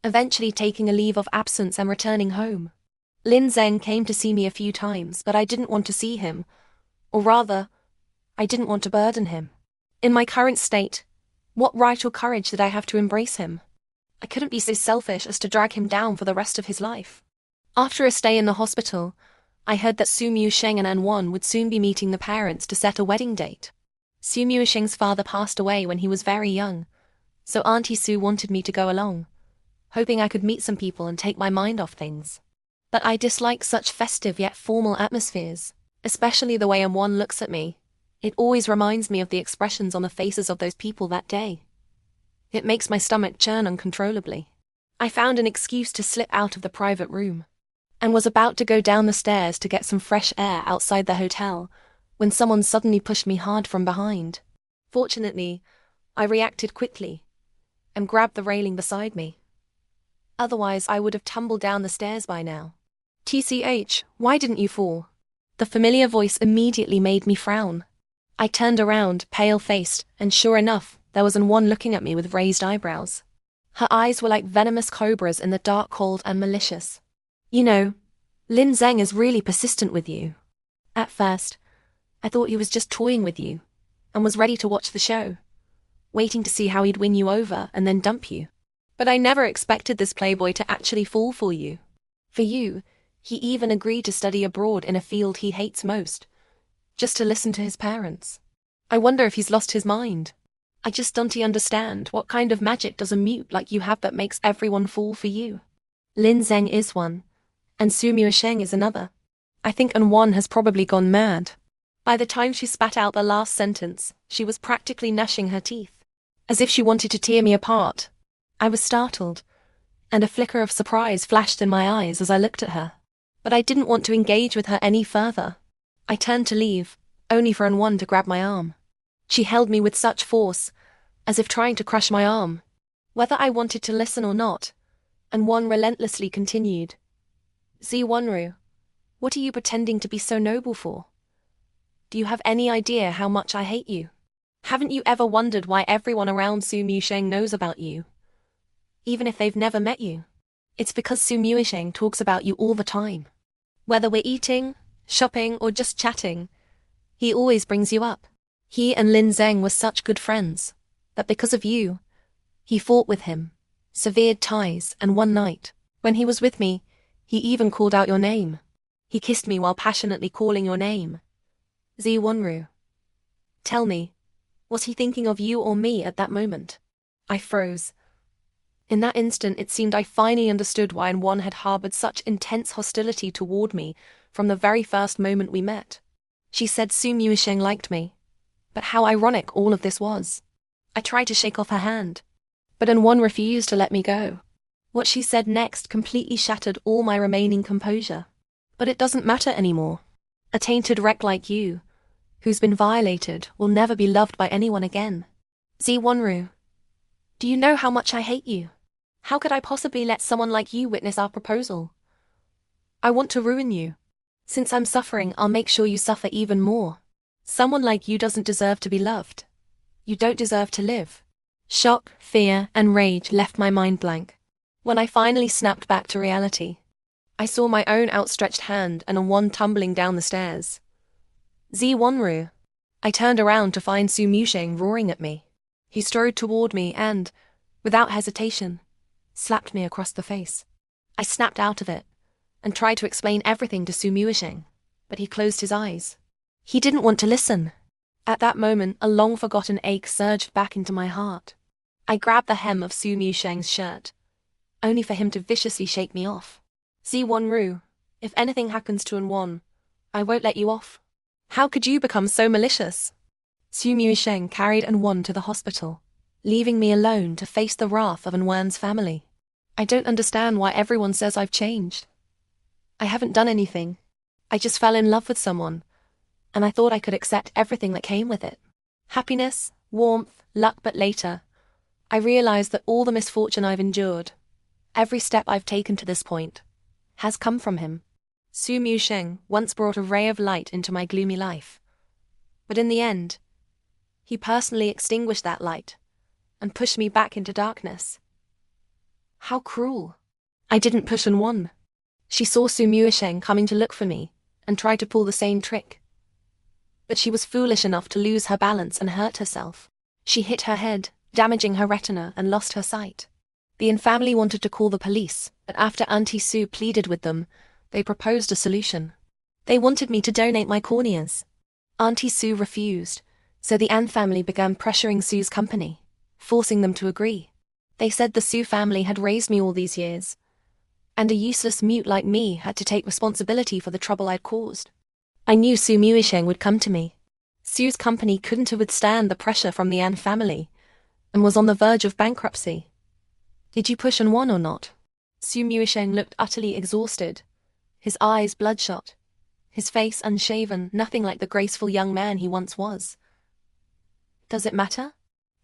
eventually taking a leave of absence and returning home. Lin Zeng came to see me a few times, but I didn't want to see him, or rather, I didn't want to burden him. In my current state, what right or courage did I have to embrace him? I couldn't be so selfish as to drag him down for the rest of his life. After a stay in the hospital, I heard that Suma Sheng and An-won would soon be meeting the parents to set a wedding date. Suma Sheng's father passed away when he was very young, so Auntie Sue wanted me to go along, hoping I could meet some people and take my mind off things. But I dislike such festive yet formal atmospheres, especially the way An-won looks at me. It always reminds me of the expressions on the faces of those people that day. It makes my stomach churn uncontrollably. I found an excuse to slip out of the private room, and was about to go down the stairs to get some fresh air outside the hotel, when someone suddenly pushed me hard from behind. Fortunately, I reacted quickly and grabbed the railing beside me. Otherwise, I would have tumbled down the stairs by now. TCH, why didn't you fall? The familiar voice immediately made me frown. I turned around, pale-faced, and sure enough, there was An-won looking at me with raised eyebrows. Her eyes were like venomous cobras in the dark, cold, and malicious. You know, Lin Zeng is really persistent with you. At first, I thought he was just toying with you, and was ready to watch the show, waiting to see how he'd win you over and then dump you. But I never expected this playboy to actually fall for you. For you, he even agreed to study abroad in a field he hates most, just to listen to his parents. I wonder if he's lost his mind. I just don't understand what kind of magic does a mute like you have that makes everyone fall for you. Lin Zeng is one, and Su Muisheng is another. I think An-won has probably gone mad. By the time she spat out the last sentence, she was practically gnashing her teeth, as if she wanted to tear me apart. I was startled, and a flicker of surprise flashed in my eyes as I looked at her. But I didn't want to engage with her any further. I turned to leave, only for An-won to grab my arm. She held me with such force, as if trying to crush my arm. Whether I wanted to listen or not, An-won relentlessly continued. Zi-wonru, what are you pretending to be so noble for? Do you have any idea how much I hate you? Haven't you ever wondered why everyone around Su Muisheng knows about you, even if they've never met you? It's because Su Muisheng talks about you all the time. Whether we're eating, shopping, or just chatting, he always brings you up. He and Lin Zeng were such good friends that because of you, he fought with him, severed ties, and one night, when he was with me, he even called out your name. He kissed me while passionately calling your name. Zi-wonru. Tell me, was he thinking of you or me at that moment? I froze. In that instant, it seemed I finally understood why An-won had harbored such intense hostility toward me from the very first moment we met. She said Su Muisheng liked me, but how ironic all of this was. I tried to shake off her hand, but An-won refused to let me go. What she said next completely shattered all my remaining composure. But it doesn't matter anymore. A tainted wreck like you, who's been violated, will never be loved by anyone again. Zi-wonru, do you know how much I hate you? How could I possibly let someone like you witness our proposal? I want to ruin you. Since I'm suffering, I'll make sure you suffer even more. Someone like you doesn't deserve to be loved. You don't deserve to live. Shock, fear, and rage left my mind blank. When I finally snapped back to reality, I saw my own outstretched hand and An-won tumbling down the stairs. Zi-wonru. I turned around to find Su Muisheng roaring at me. He strode toward me and, without hesitation, slapped me across the face. I snapped out of it and tried to explain everything to Su Muisheng, but he closed his eyes. He didn't want to listen. At that moment, a long-forgotten ache surged back into my heart. I grabbed the hem of Su Muisheng's shirt, only for him to viciously shake me off. Zi-wonru, if anything happens to An-won, I won't let you off. How could you become so malicious? Su Muisheng carried An-won to the hospital, leaving me alone to face the wrath of An-won's family. I don't understand why everyone says I've changed. I haven't done anything. I just fell in love with someone, and I thought I could accept everything that came with it. Happiness, warmth, luck, but later, I realized that all the misfortune I've endured, every step I've taken to this point, has come from him. Su Muisheng once brought a ray of light into my gloomy life. But in the end, he personally extinguished that light and pushed me back into darkness. How cruel. I didn't push An-won. She saw Su Muisheng coming to look for me and tried to pull the same trick. But she was foolish enough to lose her balance and hurt herself. She hit her head, damaging her retina, and lost her sight. The An family wanted to call the police, but after Auntie Su pleaded with them, they proposed a solution. They wanted me to donate my corneas. Auntie Su refused, so the An family began pressuring Su's company, forcing them to agree. They said the Su family had raised me all these years, and a useless mute like me had to take responsibility for the trouble I'd caused. I knew Su Muisheng would come to me. Su's company couldn't withstand the pressure from the An family, and was on the verge of bankruptcy. Did you push An-won or not? Su Muisheng looked utterly exhausted, his eyes bloodshot, his face unshaven, nothing like the graceful young man he once was. Does it matter?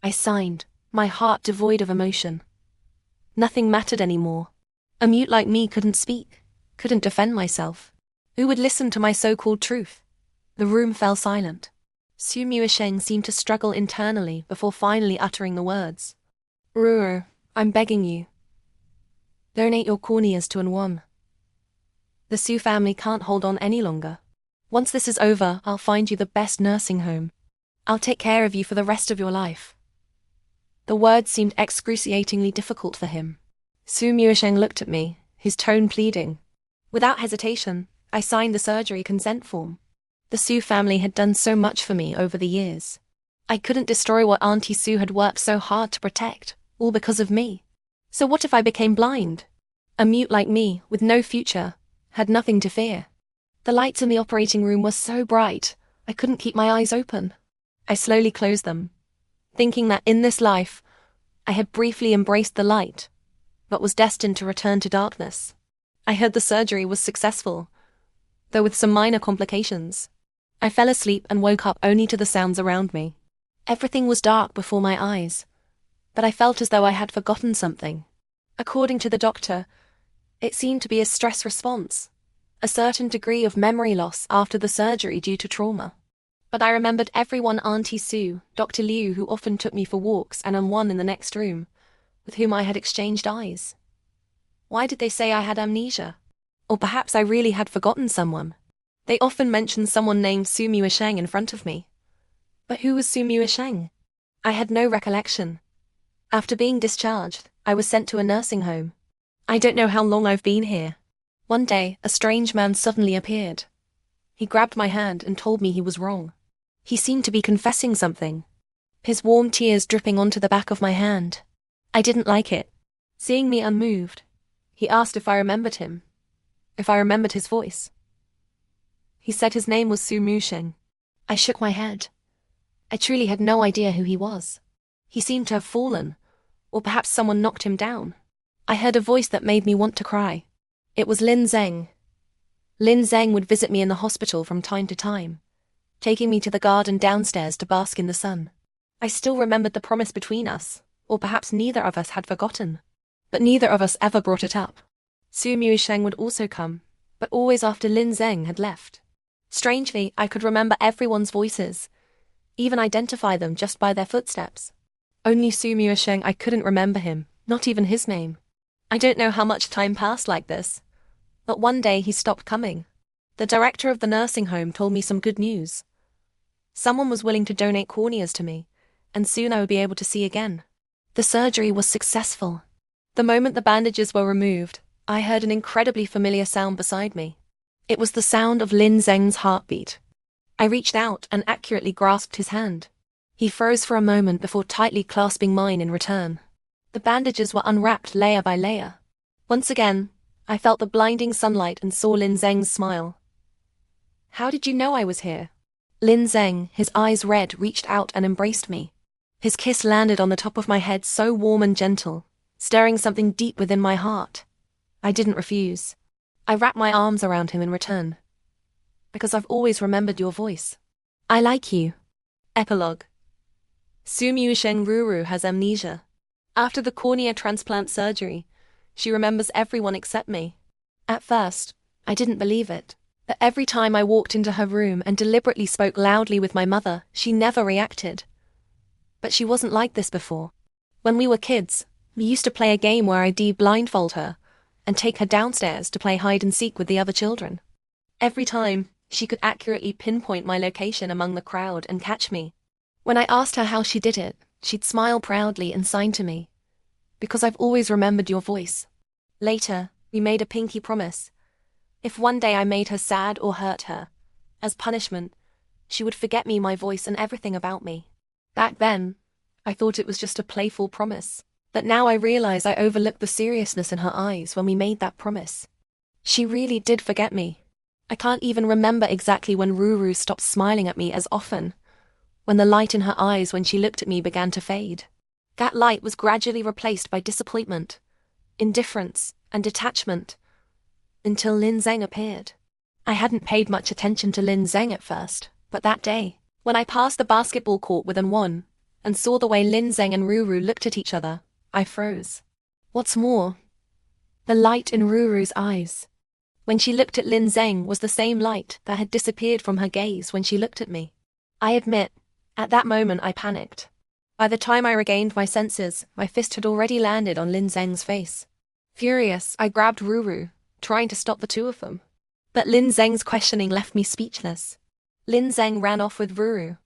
I signed, my heart devoid of emotion. Nothing mattered anymore. A mute like me couldn't speak, couldn't defend myself. Who would listen to my so-called truth? The room fell silent. Su Muisheng seemed to struggle internally before finally uttering the words. Ruru, I'm begging you. Donate your corneas to Anwon. The Su family can't hold on any longer. Once this is over, I'll find you the best nursing home. I'll take care of you for the rest of your life. The words seemed excruciatingly difficult for him. Su Muisheng looked at me, his tone pleading. Without hesitation, I signed the surgery consent form. The Su family had done so much for me over the years. I couldn't destroy what Auntie Su had worked so hard to protect, all because of me. So what if I became blind? A mute like me, with no future, had nothing to fear. The lights in the operating room were so bright, I couldn't keep my eyes open. I slowly closed them, thinking that in this life, I had briefly embraced the light, but was destined to return to darkness. I heard the surgery was successful, though with some minor complications. I fell asleep and woke up only to the sounds around me. Everything was dark before my eyes, but I felt as though I had forgotten something. According to the doctor, it seemed to be a stress response, a certain degree of memory loss after the surgery due to trauma. But I remembered everyone: Auntie Su, Dr. Liu, who often took me for walks, and Anwon in the next room, with whom I had exchanged eyes. Why did they say I had amnesia? Or perhaps I really had forgotten someone. They often mentioned someone named Su Muisheng in front of me. But who was Su Muisheng? I had no recollection. After being discharged, I was sent to a nursing home. I don't know how long I've been here. One day, a strange man suddenly appeared. He grabbed my hand and told me he was wrong. He seemed to be confessing something, his warm tears dripping onto the back of my hand. I didn't like it. Seeing me unmoved, he asked if I remembered him, if I remembered his voice. He said his name was Su Muisheng. I shook my head. I truly had no idea who he was. He seemed to have fallen, or perhaps someone knocked him down. I heard a voice that made me want to cry. It was Lin Zeng. Lin Zeng would visit me in the hospital from time to time, taking me to the garden downstairs to bask in the sun. I still remembered the promise between us, or perhaps neither of us had forgotten. But neither of us ever brought it up. Su Muisheng would also come, but always after Lin Zeng had left. Strangely, I could remember everyone's voices, even identify them just by their footsteps. Only Su Muisheng, I couldn't remember him, not even his name. I don't know how much time passed like this, but one day he stopped coming. The director of the nursing home told me some good news. Someone was willing to donate corneas to me, and soon I would be able to see again. The surgery was successful. The moment the bandages were removed, I heard an incredibly familiar sound beside me. It was the sound of Lin Zeng's heartbeat. I reached out and accurately grasped his hand. He froze for a moment before tightly clasping mine in return. The bandages were unwrapped layer by layer. Once again, I felt the blinding sunlight and saw Lin Zeng's smile. How did you know I was here? Lin Zeng, his eyes red, reached out and embraced me. His kiss landed on the top of my head so warm and gentle, stirring something deep within my heart. I didn't refuse. I wrapped my arms around him in return. Because I've always remembered your voice. I like you. Epilogue. Su Muisheng Ruru has amnesia. After the cornea transplant surgery, she remembers everyone except me. At first, I didn't believe it. But every time I walked into her room and deliberately spoke loudly with my mother, she never reacted. But she wasn't like this before. When we were kids, we used to play a game where I'd blindfold her and take her downstairs to play hide and seek with the other children. Every time, she could accurately pinpoint my location among the crowd and catch me. When I asked her how she did it, she'd smile proudly and sign to me. Because I've always remembered your voice. Later, we made a pinky promise. If one day I made her sad or hurt her, as punishment, she would forget me, my voice, and everything about me. Back then, I thought it was just a playful promise. But now I realize I overlooked the seriousness in her eyes when we made that promise. She really did forget me. I can't even remember exactly when Ruru stopped smiling at me as often, when the light in her eyes when she looked at me began to fade. That light was gradually replaced by disappointment, indifference, and detachment, until Lin Zeng appeared. I hadn't paid much attention to Lin Zeng at first, but that day, when I passed the basketball court with Anwon, and saw the way Lin Zeng and Ruru looked at each other, I froze. What's more, the light in Ruru's eyes, when she looked at Lin Zeng, was the same light that had disappeared from her gaze when she looked at me. I admit, at that moment I panicked. By the time I regained my senses, my fist had already landed on Lin Zeng's face. Furious, I grabbed Ruru, trying to stop the two of them. But Lin Zeng's questioning left me speechless. Lin Zeng ran off with Ruru.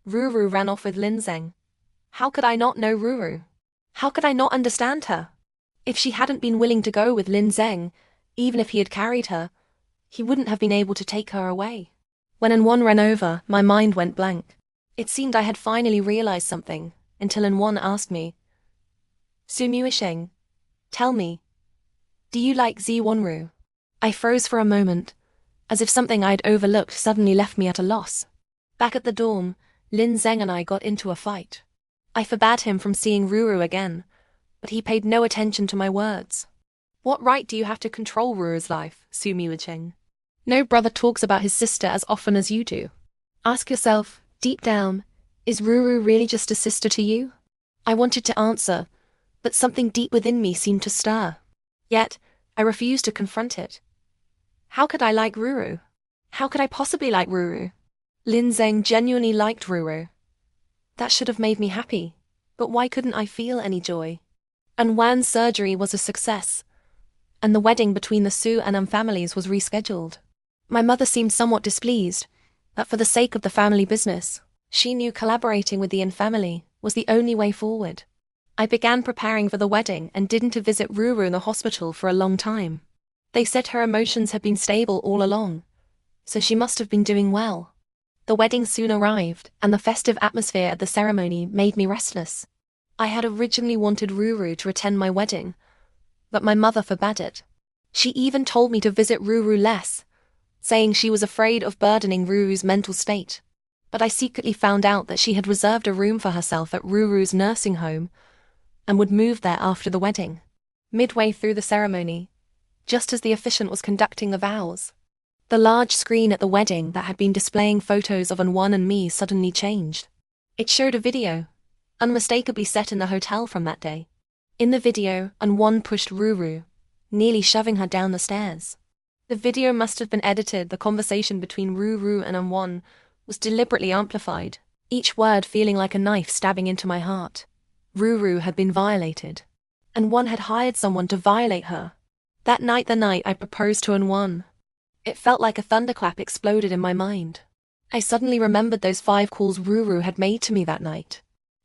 Ruru ran off with Lin Zeng. How could I not know Ruru? How could I not understand her? If she hadn't been willing to go with Lin Zeng, even if he had carried her, he wouldn't have been able to take her away. When Anwon ran over, my mind went blank. It seemed I had finally realized something, until Anwon asked me, Su Muisheng, tell me, do you like Zi Wanru? I froze for a moment, as if something I'd overlooked suddenly left me at a loss. Back at the dorm, Lin Zeng and I got into a fight. I forbade him from seeing Ruru again, but he paid no attention to my words. What right do you have to control Ruru's life, Su Muisheng? No brother talks about his sister as often as you do. Ask yourself, deep down, is Ruru really just a sister to you? I wanted to answer, but something deep within me seemed to stir. Yet, I refused to confront it. How could I like Ruru? How could I possibly like Ruru? Lin Zeng genuinely liked Ruru. That should have made me happy, but why couldn't I feel any joy? And Wan's surgery was a success, and the wedding between the Su and An families was rescheduled. My mother seemed somewhat displeased, but for the sake of the family business, she knew collaborating with the An family was the only way forward. I began preparing for the wedding and didn't visit Ruru in the hospital for a long time. They said her emotions had been stable all along, so she must have been doing well. The wedding soon arrived, and the festive atmosphere at the ceremony made me restless. I had originally wanted Ruru to attend my wedding, but my mother forbade it. She even told me to visit Ruru less, saying she was afraid of burdening Ruru's mental state. But I secretly found out that she had reserved a room for herself at Ruru's nursing home and would move there after the wedding. Midway through the ceremony, just as the officiant was conducting the vows, the large screen at the wedding that had been displaying photos of Anwon and me suddenly changed. It showed a video, unmistakably set in the hotel from that day. In the video, Anwon pushed Ruru, nearly shoving her down the stairs. The video must have been edited. The conversation between Ruru and Anwon was deliberately amplified, each word feeling like a knife stabbing into my heart. Ruru had been violated. Anwon had hired someone to violate her. That night, the night I proposed to Anwon, it felt like a thunderclap exploded in my mind. I suddenly remembered those 5 calls Ruru had made to me that night.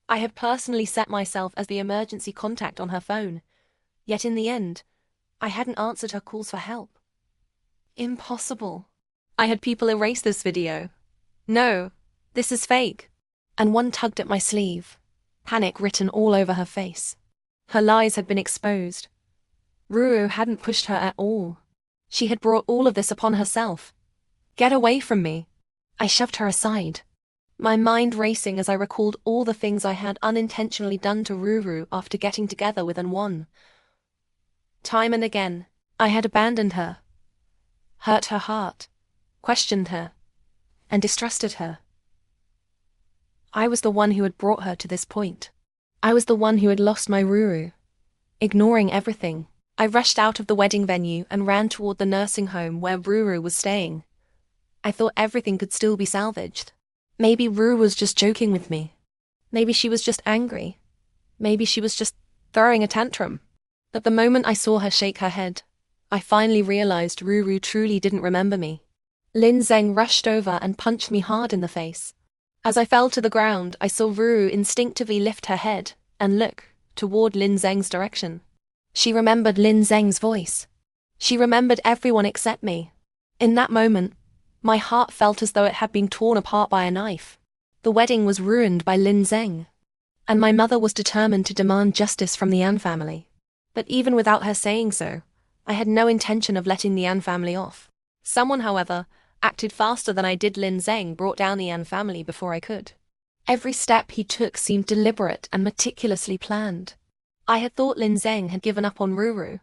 I had personally set myself as the emergency contact on her phone, yet in the end, I hadn't answered her calls for help. Impossible. I had people erase this video. No, this is fake. Anwon tugged at my sleeve, panic written all over her face. Her lies had been exposed. Ruru hadn't pushed her at all. She had brought all of this upon herself. Get away from me. I shoved her aside, my mind racing as I recalled all the things I had unintentionally done to Ruru after getting together with Anwon. Time and again, I had abandoned her, hurt her heart, questioned her, and distrusted her. I was the one who had brought her to this point. I was the one who had lost my Ruru. Ignoring everything, I rushed out of the wedding venue and ran toward the nursing home where Ruru was staying. I thought everything could still be salvaged. Maybe Ruru was just joking with me. Maybe she was just angry. Maybe she was just throwing a tantrum. But the moment I saw her shake her head, I finally realized Ruru truly didn't remember me. Lin Zeng rushed over and punched me hard in the face. As I fell to the ground, I saw Ruru instinctively lift her head and look toward Lin Zeng's direction. She remembered Lin Zeng's voice. She remembered everyone except me. In that moment, my heart felt as though it had been torn apart by a knife. The wedding was ruined by Lin Zeng, and my mother was determined to demand justice from the An family. But even without her saying so, I had no intention of letting the An family off. Someone, however, acted faster than I did. Lin Zeng brought down the An family before I could. Every step he took seemed deliberate and meticulously planned. I had thought Lin Zeng had given up on Ruru,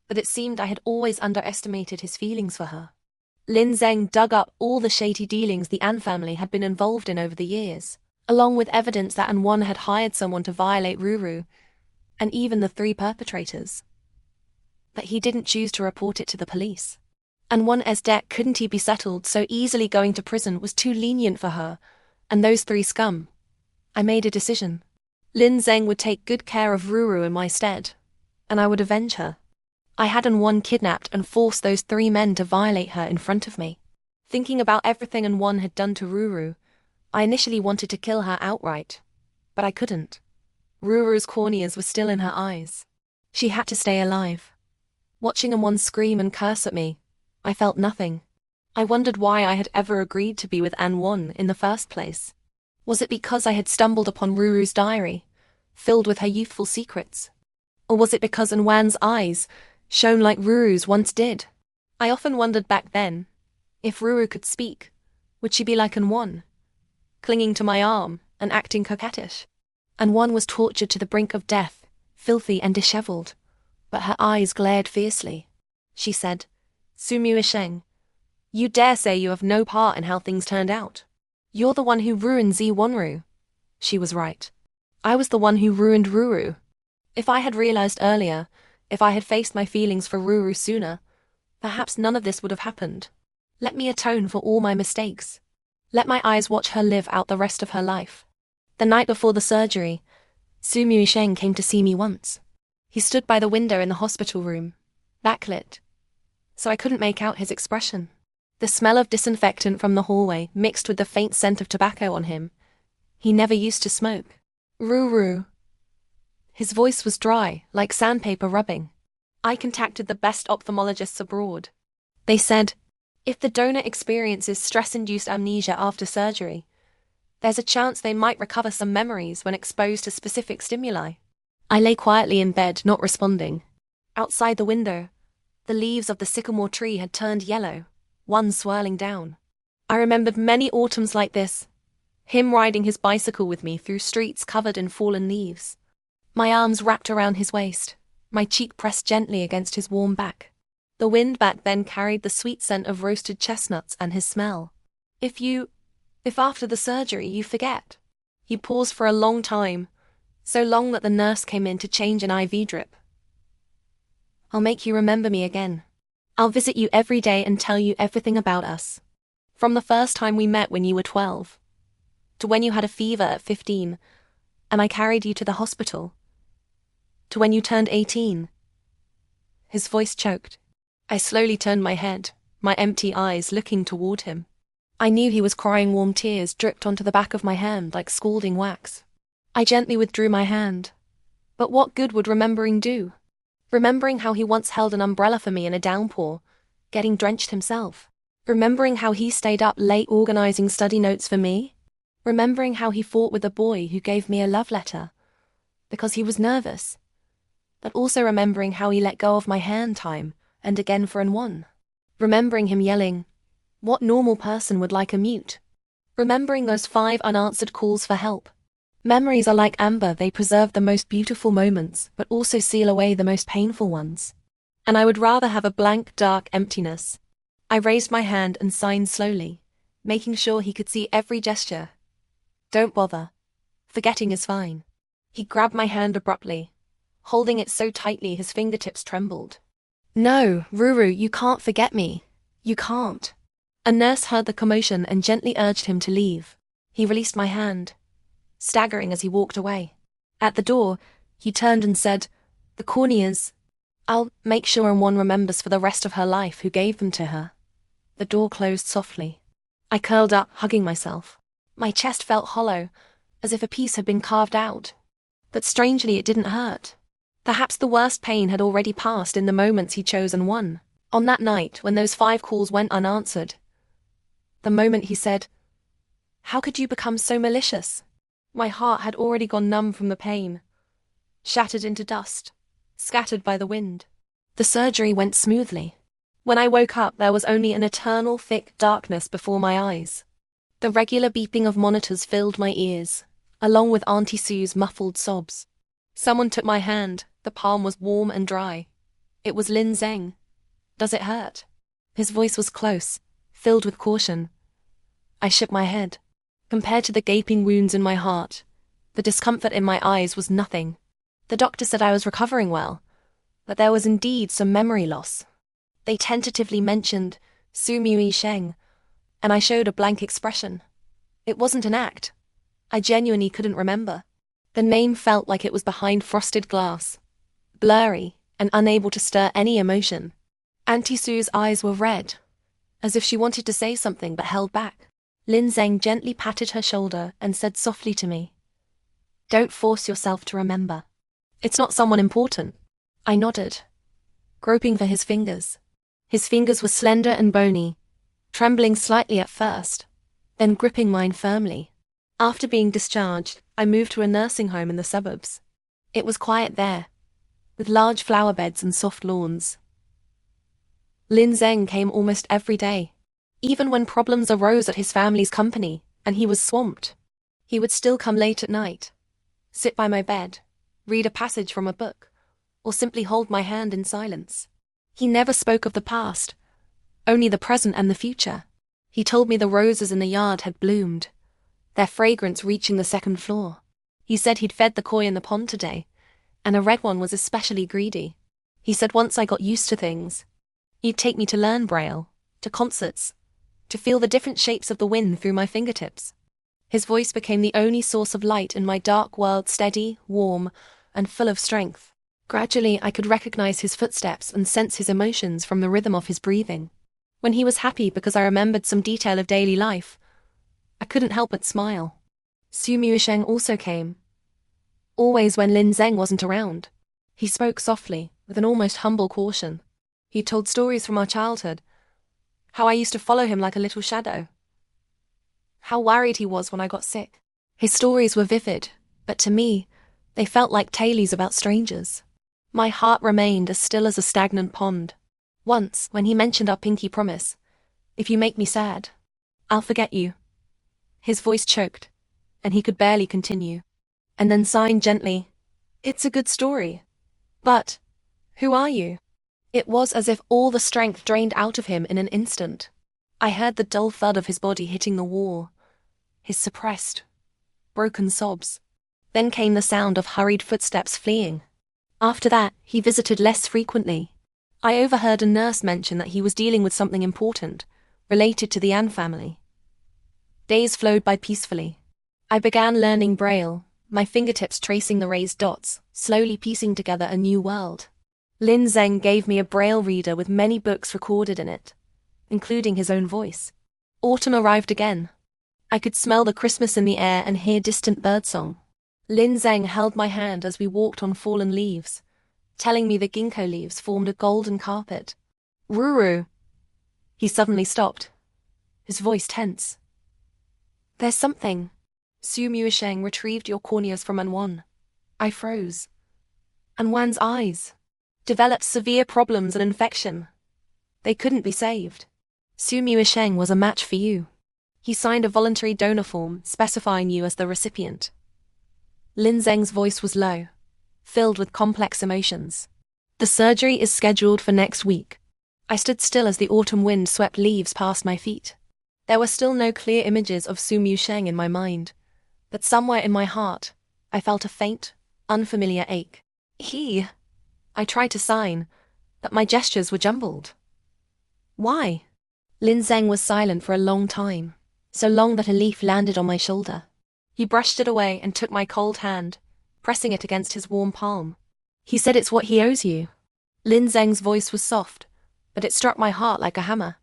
but it seemed I had always underestimated his feelings for her. Lin Zeng dug up all the shady dealings the An family had been involved in over the years, along with evidence that An Won had hired someone to violate Ruru, and even the 3 perpetrators. But he didn't choose to report it to the police. An Won's debt couldn't be settled, so easily going to prison was too lenient for her, and those 3 scum. I made a decision. Lin Zeng would take good care of Ruru in my stead, and I would avenge her. I had An Won kidnapped and forced those 3 men to violate her in front of me. Thinking about everything An Won had done to Ruru, I initially wanted to kill her outright, but I couldn't. Ruru's corneas were still in her eyes. She had to stay alive. Watching An Won scream and curse at me, I felt nothing. I wondered why I had ever agreed to be with An Won in the first place. Was it because I had stumbled upon Ruru's diary, filled with her youthful secrets? Or was it because An Wan's eyes shone like Ruru's once did? I often wondered back then, if Ruru could speak, would she be like An Won, clinging to my arm and acting coquettish? An Won was tortured to the brink of death, filthy and disheveled, but her eyes glared fiercely. She said, "Su Muisheng, you dare say you have no part in how things turned out? You're the one who ruined Zi Wanru." She was right. I was the one who ruined Ruru. If I had realized earlier, if I had faced my feelings for Ruru sooner, perhaps none of this would have happened. Let me atone for all my mistakes. Let my eyes watch her live out the rest of her life. The night before the surgery, Su Muisheng came to see me once. He stood by the window in the hospital room, backlit, so I couldn't make out his expression. The smell of disinfectant from the hallway mixed with the faint scent of tobacco on him. He never used to smoke. Ruru. His voice was dry, like sandpaper rubbing. I contacted the best ophthalmologists abroad. They said, if the donor experiences stress-induced amnesia after surgery, there's a chance they might recover some memories when exposed to specific stimuli. I lay quietly in bed, not responding. Outside the window, the leaves of the sycamore tree had turned yellow, one swirling down. I remembered many autumns like this, him riding his bicycle with me through streets covered in fallen leaves. My arms wrapped around his waist, my cheek pressed gently against his warm back. The wind back then carried the sweet scent of roasted chestnuts and his smell. If after the surgery you forget. He paused for a long time, so long that the nurse came in to change an IV drip. I'll make you remember me again. I'll visit you every day and tell you everything about us. From the first time we met when you were 12, to when you had a fever at 15, and I carried you to the hospital, to when you turned 18. His voice choked. I slowly turned my head, my empty eyes looking toward him. I knew he was crying. Warm tears dripped onto the back of my hand like scalding wax. I gently withdrew my hand. But what good would remembering do? Remembering how he once held an umbrella for me in a downpour, getting drenched himself. Remembering how he stayed up late organizing study notes for me. Remembering how he fought with a boy who gave me a love letter, because he was nervous. But also remembering how he let go of my hand time and again for An Won. Remembering him yelling, "What normal person would like a mute?" Remembering those 5 unanswered calls for help. Memories are like amber, they preserve the most beautiful moments, but also seal away the most painful ones. And I would rather have a blank, dark emptiness. I raised my hand and signed slowly, making sure he could see every gesture. Don't bother. Forgetting is fine. He grabbed my hand abruptly, holding it so tightly his fingertips trembled. No, Ruru, you can't forget me. You can't. A nurse heard the commotion and gently urged him to leave. He released my hand, staggering as he walked away. At the door, he turned and said, "The corneas. I'll make sure An Won remembers for the rest of her life who gave them to her." The door closed softly. I curled up, hugging myself. My chest felt hollow, as if a piece had been carved out. But strangely, it didn't hurt. Perhaps the worst pain had already passed in the moments he chose An Won. On that night, when those 5 calls went unanswered, the moment he said, "How could you become so malicious?" My heart had already gone numb from the pain, shattered into dust, scattered by the wind. The surgery went smoothly. When I woke up, there was only an eternal thick darkness before my eyes. The regular beeping of monitors filled my ears, along with Auntie Sue's muffled sobs. Someone took my hand. The palm was warm and dry. It was Lin Zeng. "Does it hurt?" His voice was close, filled with caution. I shook my head. Compared to the gaping wounds in my heart, the discomfort in my eyes was nothing. The doctor said I was recovering well, but there was indeed some memory loss. They tentatively mentioned Su Muisheng, and I showed a blank expression. It wasn't an act. I genuinely couldn't remember. The name felt like it was behind frosted glass, blurry and unable to stir any emotion. Auntie Sue's eyes were red, as if she wanted to say something but held back. Lin Zeng gently patted her shoulder and said softly to me, "Don't force yourself to remember. It's not someone important." I nodded, groping for his fingers. His fingers were slender and bony, trembling slightly at first, then gripping mine firmly. After being discharged, I moved to a nursing home in the suburbs. It was quiet there, with large flower beds and soft lawns. Lin Zeng came almost every day. Even when problems arose at his family's company and he was swamped, he would still come late at night, sit by my bed, read a passage from a book, or simply hold my hand in silence. He never spoke of the past, only the present and the future. He told me the roses in the yard had bloomed, their fragrance reaching the second floor. He said he'd fed the koi in the pond today, and a red one was especially greedy. He said once I got used to things, he'd take me to learn Braille, to concerts, to feel the different shapes of the wind through my fingertips. His voice became the only source of light in my dark world, steady, warm, and full of strength. Gradually, I could recognize his footsteps and sense his emotions from the rhythm of his breathing. When he was happy because I remembered some detail of daily life, I couldn't help but smile. Su Muisheng also came, always when Lin Zeng wasn't around. He spoke softly, with an almost humble caution. He told stories from our childhood, how I used to follow him like a little shadow, how worried he was when I got sick. His stories were vivid, but to me, they felt like tales about strangers. My heart remained as still as a stagnant pond. Once, when he mentioned our pinky promise, "If you make me sad, I'll forget you," his voice choked, and he could barely continue, and then signed gently, "It's a good story, but who are you?" It was as if all the strength drained out of him in an instant. I heard the dull thud of his body hitting the wall, his suppressed, broken sobs. Then came the sound of hurried footsteps fleeing. After that, he visited less frequently. I overheard a nurse mention that he was dealing with something important, related to the An family. Days flowed by peacefully. I began learning Braille, my fingertips tracing the raised dots, slowly piecing together a new world. Lin Zeng gave me a Braille reader with many books recorded in it, including his own voice. Autumn arrived again. I could smell the Christmas in the air and hear distant birdsong. Lin Zeng held my hand as we walked on fallen leaves, telling me the ginkgo leaves formed a golden carpet. "Ruru." He suddenly stopped, his voice tense. "There's something." Su Muisheng retrieved your corneas from Anwan. I froze. Anwan's eyes developed severe problems and infection. They couldn't be saved. Su Muisheng was a match for you. He signed a voluntary donor form specifying you as the recipient. Lin Zeng's voice was low, filled with complex emotions. "The surgery is scheduled for next week." I stood still as the autumn wind swept leaves past my feet. There were still no clear images of Su Muisheng in my mind, but somewhere in my heart, I felt a faint, unfamiliar ache. I tried to sign, but my gestures were jumbled. "Why?" Lin Zeng was silent for a long time, so long that a leaf landed on my shoulder. He brushed it away and took my cold hand, pressing it against his warm palm. He said it's what he owes you. Lin Zeng's voice was soft, but it struck my heart like a hammer.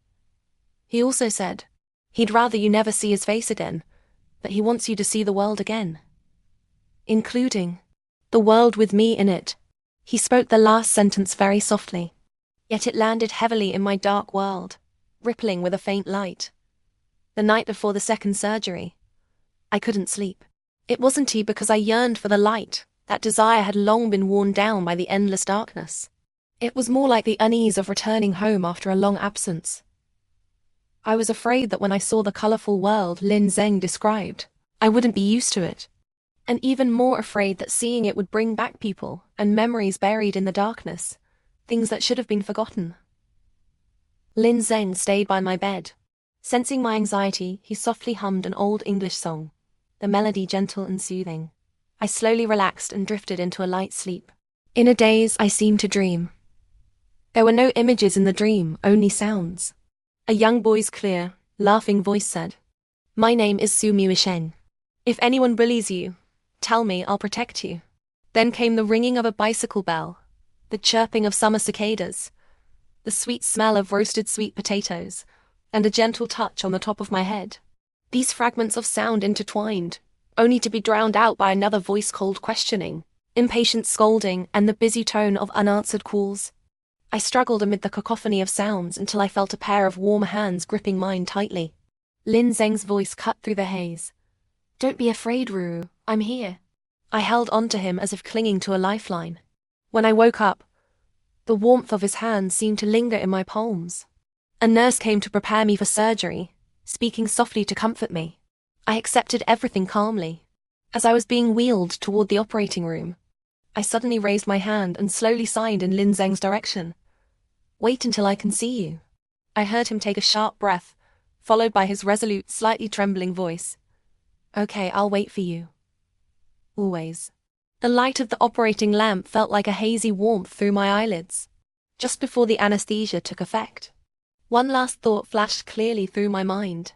He also said, he'd rather you never see his face again, but he wants you to see the world again. Including the world with me in it. He spoke the last sentence very softly, yet it landed heavily in my dark world, rippling with a faint light. The night before the second surgery, I couldn't sleep. It wasn't because I yearned for the light. That desire had long been worn down by the endless darkness. It was more like the unease of returning home after a long absence. I was afraid that when I saw the colorful world Lin Zeng described, I wouldn't be used to it. And even more afraid that seeing it would bring back people and memories buried in the darkness, things that should have been forgotten. Lin Zeng stayed by my bed, Sensing my anxiety, he softly hummed an old English song, the melody gentle and soothing. I slowly relaxed and drifted into a light sleep. In a daze, I seemed to dream. There were no images in the dream, only sounds. A young boy's clear, laughing voice said, "My name is Su Muisheng. If anyone bullies you, tell me, I'll protect you." Then came the ringing of a bicycle bell, the chirping of summer cicadas, the sweet smell of roasted sweet potatoes, and a gentle touch on the top of my head. These fragments of sound intertwined, only to be drowned out by another voice cold questioning, impatient scolding, and the busy tone of unanswered calls. I struggled amid the cacophony of sounds until I felt a pair of warm hands gripping mine tightly. Lin Zeng's voice cut through the haze. "Don't be afraid, Ruru, I'm here." I held on to him as if clinging to a lifeline. When I woke up, the warmth of his hands seemed to linger in my palms. A nurse came to prepare me for surgery, speaking softly to comfort me. I accepted everything calmly. As I was being wheeled toward the operating room, I suddenly raised my hand and slowly signed in Lin Zeng's direction. "Wait until I can see you." I heard him take a sharp breath, followed by his resolute, slightly trembling voice. "Okay, I'll wait for you. Always." The light of the operating lamp felt like a hazy warmth through my eyelids, just before the anesthesia took effect. One last thought flashed clearly through my mind.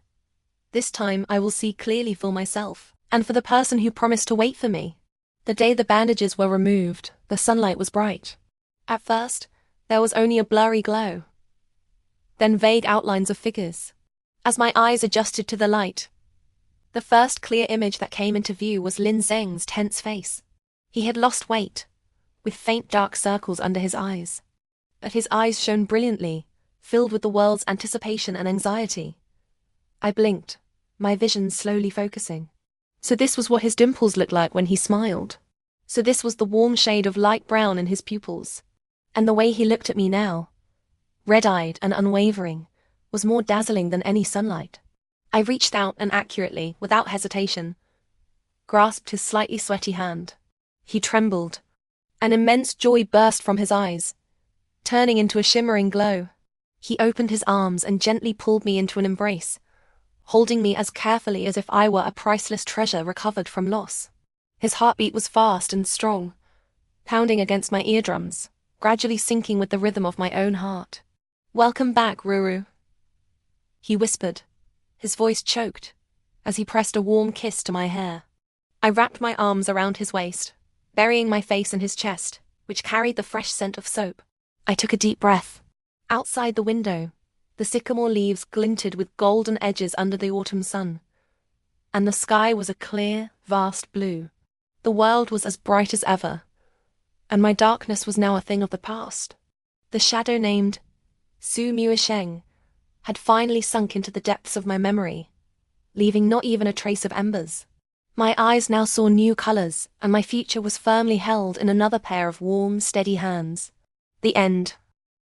This time I will see clearly for myself, and for the person who promised to wait for me. The day the bandages were removed, the sunlight was bright. At first, there was only a blurry glow. Then vague outlines of figures. As my eyes adjusted to the light, the first clear image that came into view was Lin Zeng's tense face. He had lost weight, with faint dark circles under his eyes. But his eyes shone brilliantly, filled with the world's anticipation and anxiety. I blinked, my vision slowly focusing. So this was what his dimples looked like when he smiled. So this was the warm shade of light brown in his pupils. And the way he looked at me now, red-eyed and unwavering, was more dazzling than any sunlight. I reached out and accurately, without hesitation, grasped his slightly sweaty hand. He trembled. An immense joy burst from his eyes, turning into a shimmering glow. He opened his arms and gently pulled me into an embrace, holding me as carefully as if I were a priceless treasure recovered from loss. His heartbeat was fast and strong, pounding against my eardrums, gradually syncing with the rhythm of my own heart. "Welcome back, Ruru," he whispered, his voice choked, as he pressed a warm kiss to my hair. I wrapped my arms around his waist, burying my face in his chest, which carried the fresh scent of soap. I took a deep breath. Outside the window, the sycamore leaves glinted with golden edges under the autumn sun, and the sky was a clear, vast blue. The world was as bright as ever, and my darkness was now a thing of the past. The shadow named Su Muisheng had finally sunk into the depths of my memory, leaving not even a trace of embers. My eyes now saw new colors, and my future was firmly held in another pair of warm, steady hands. The end.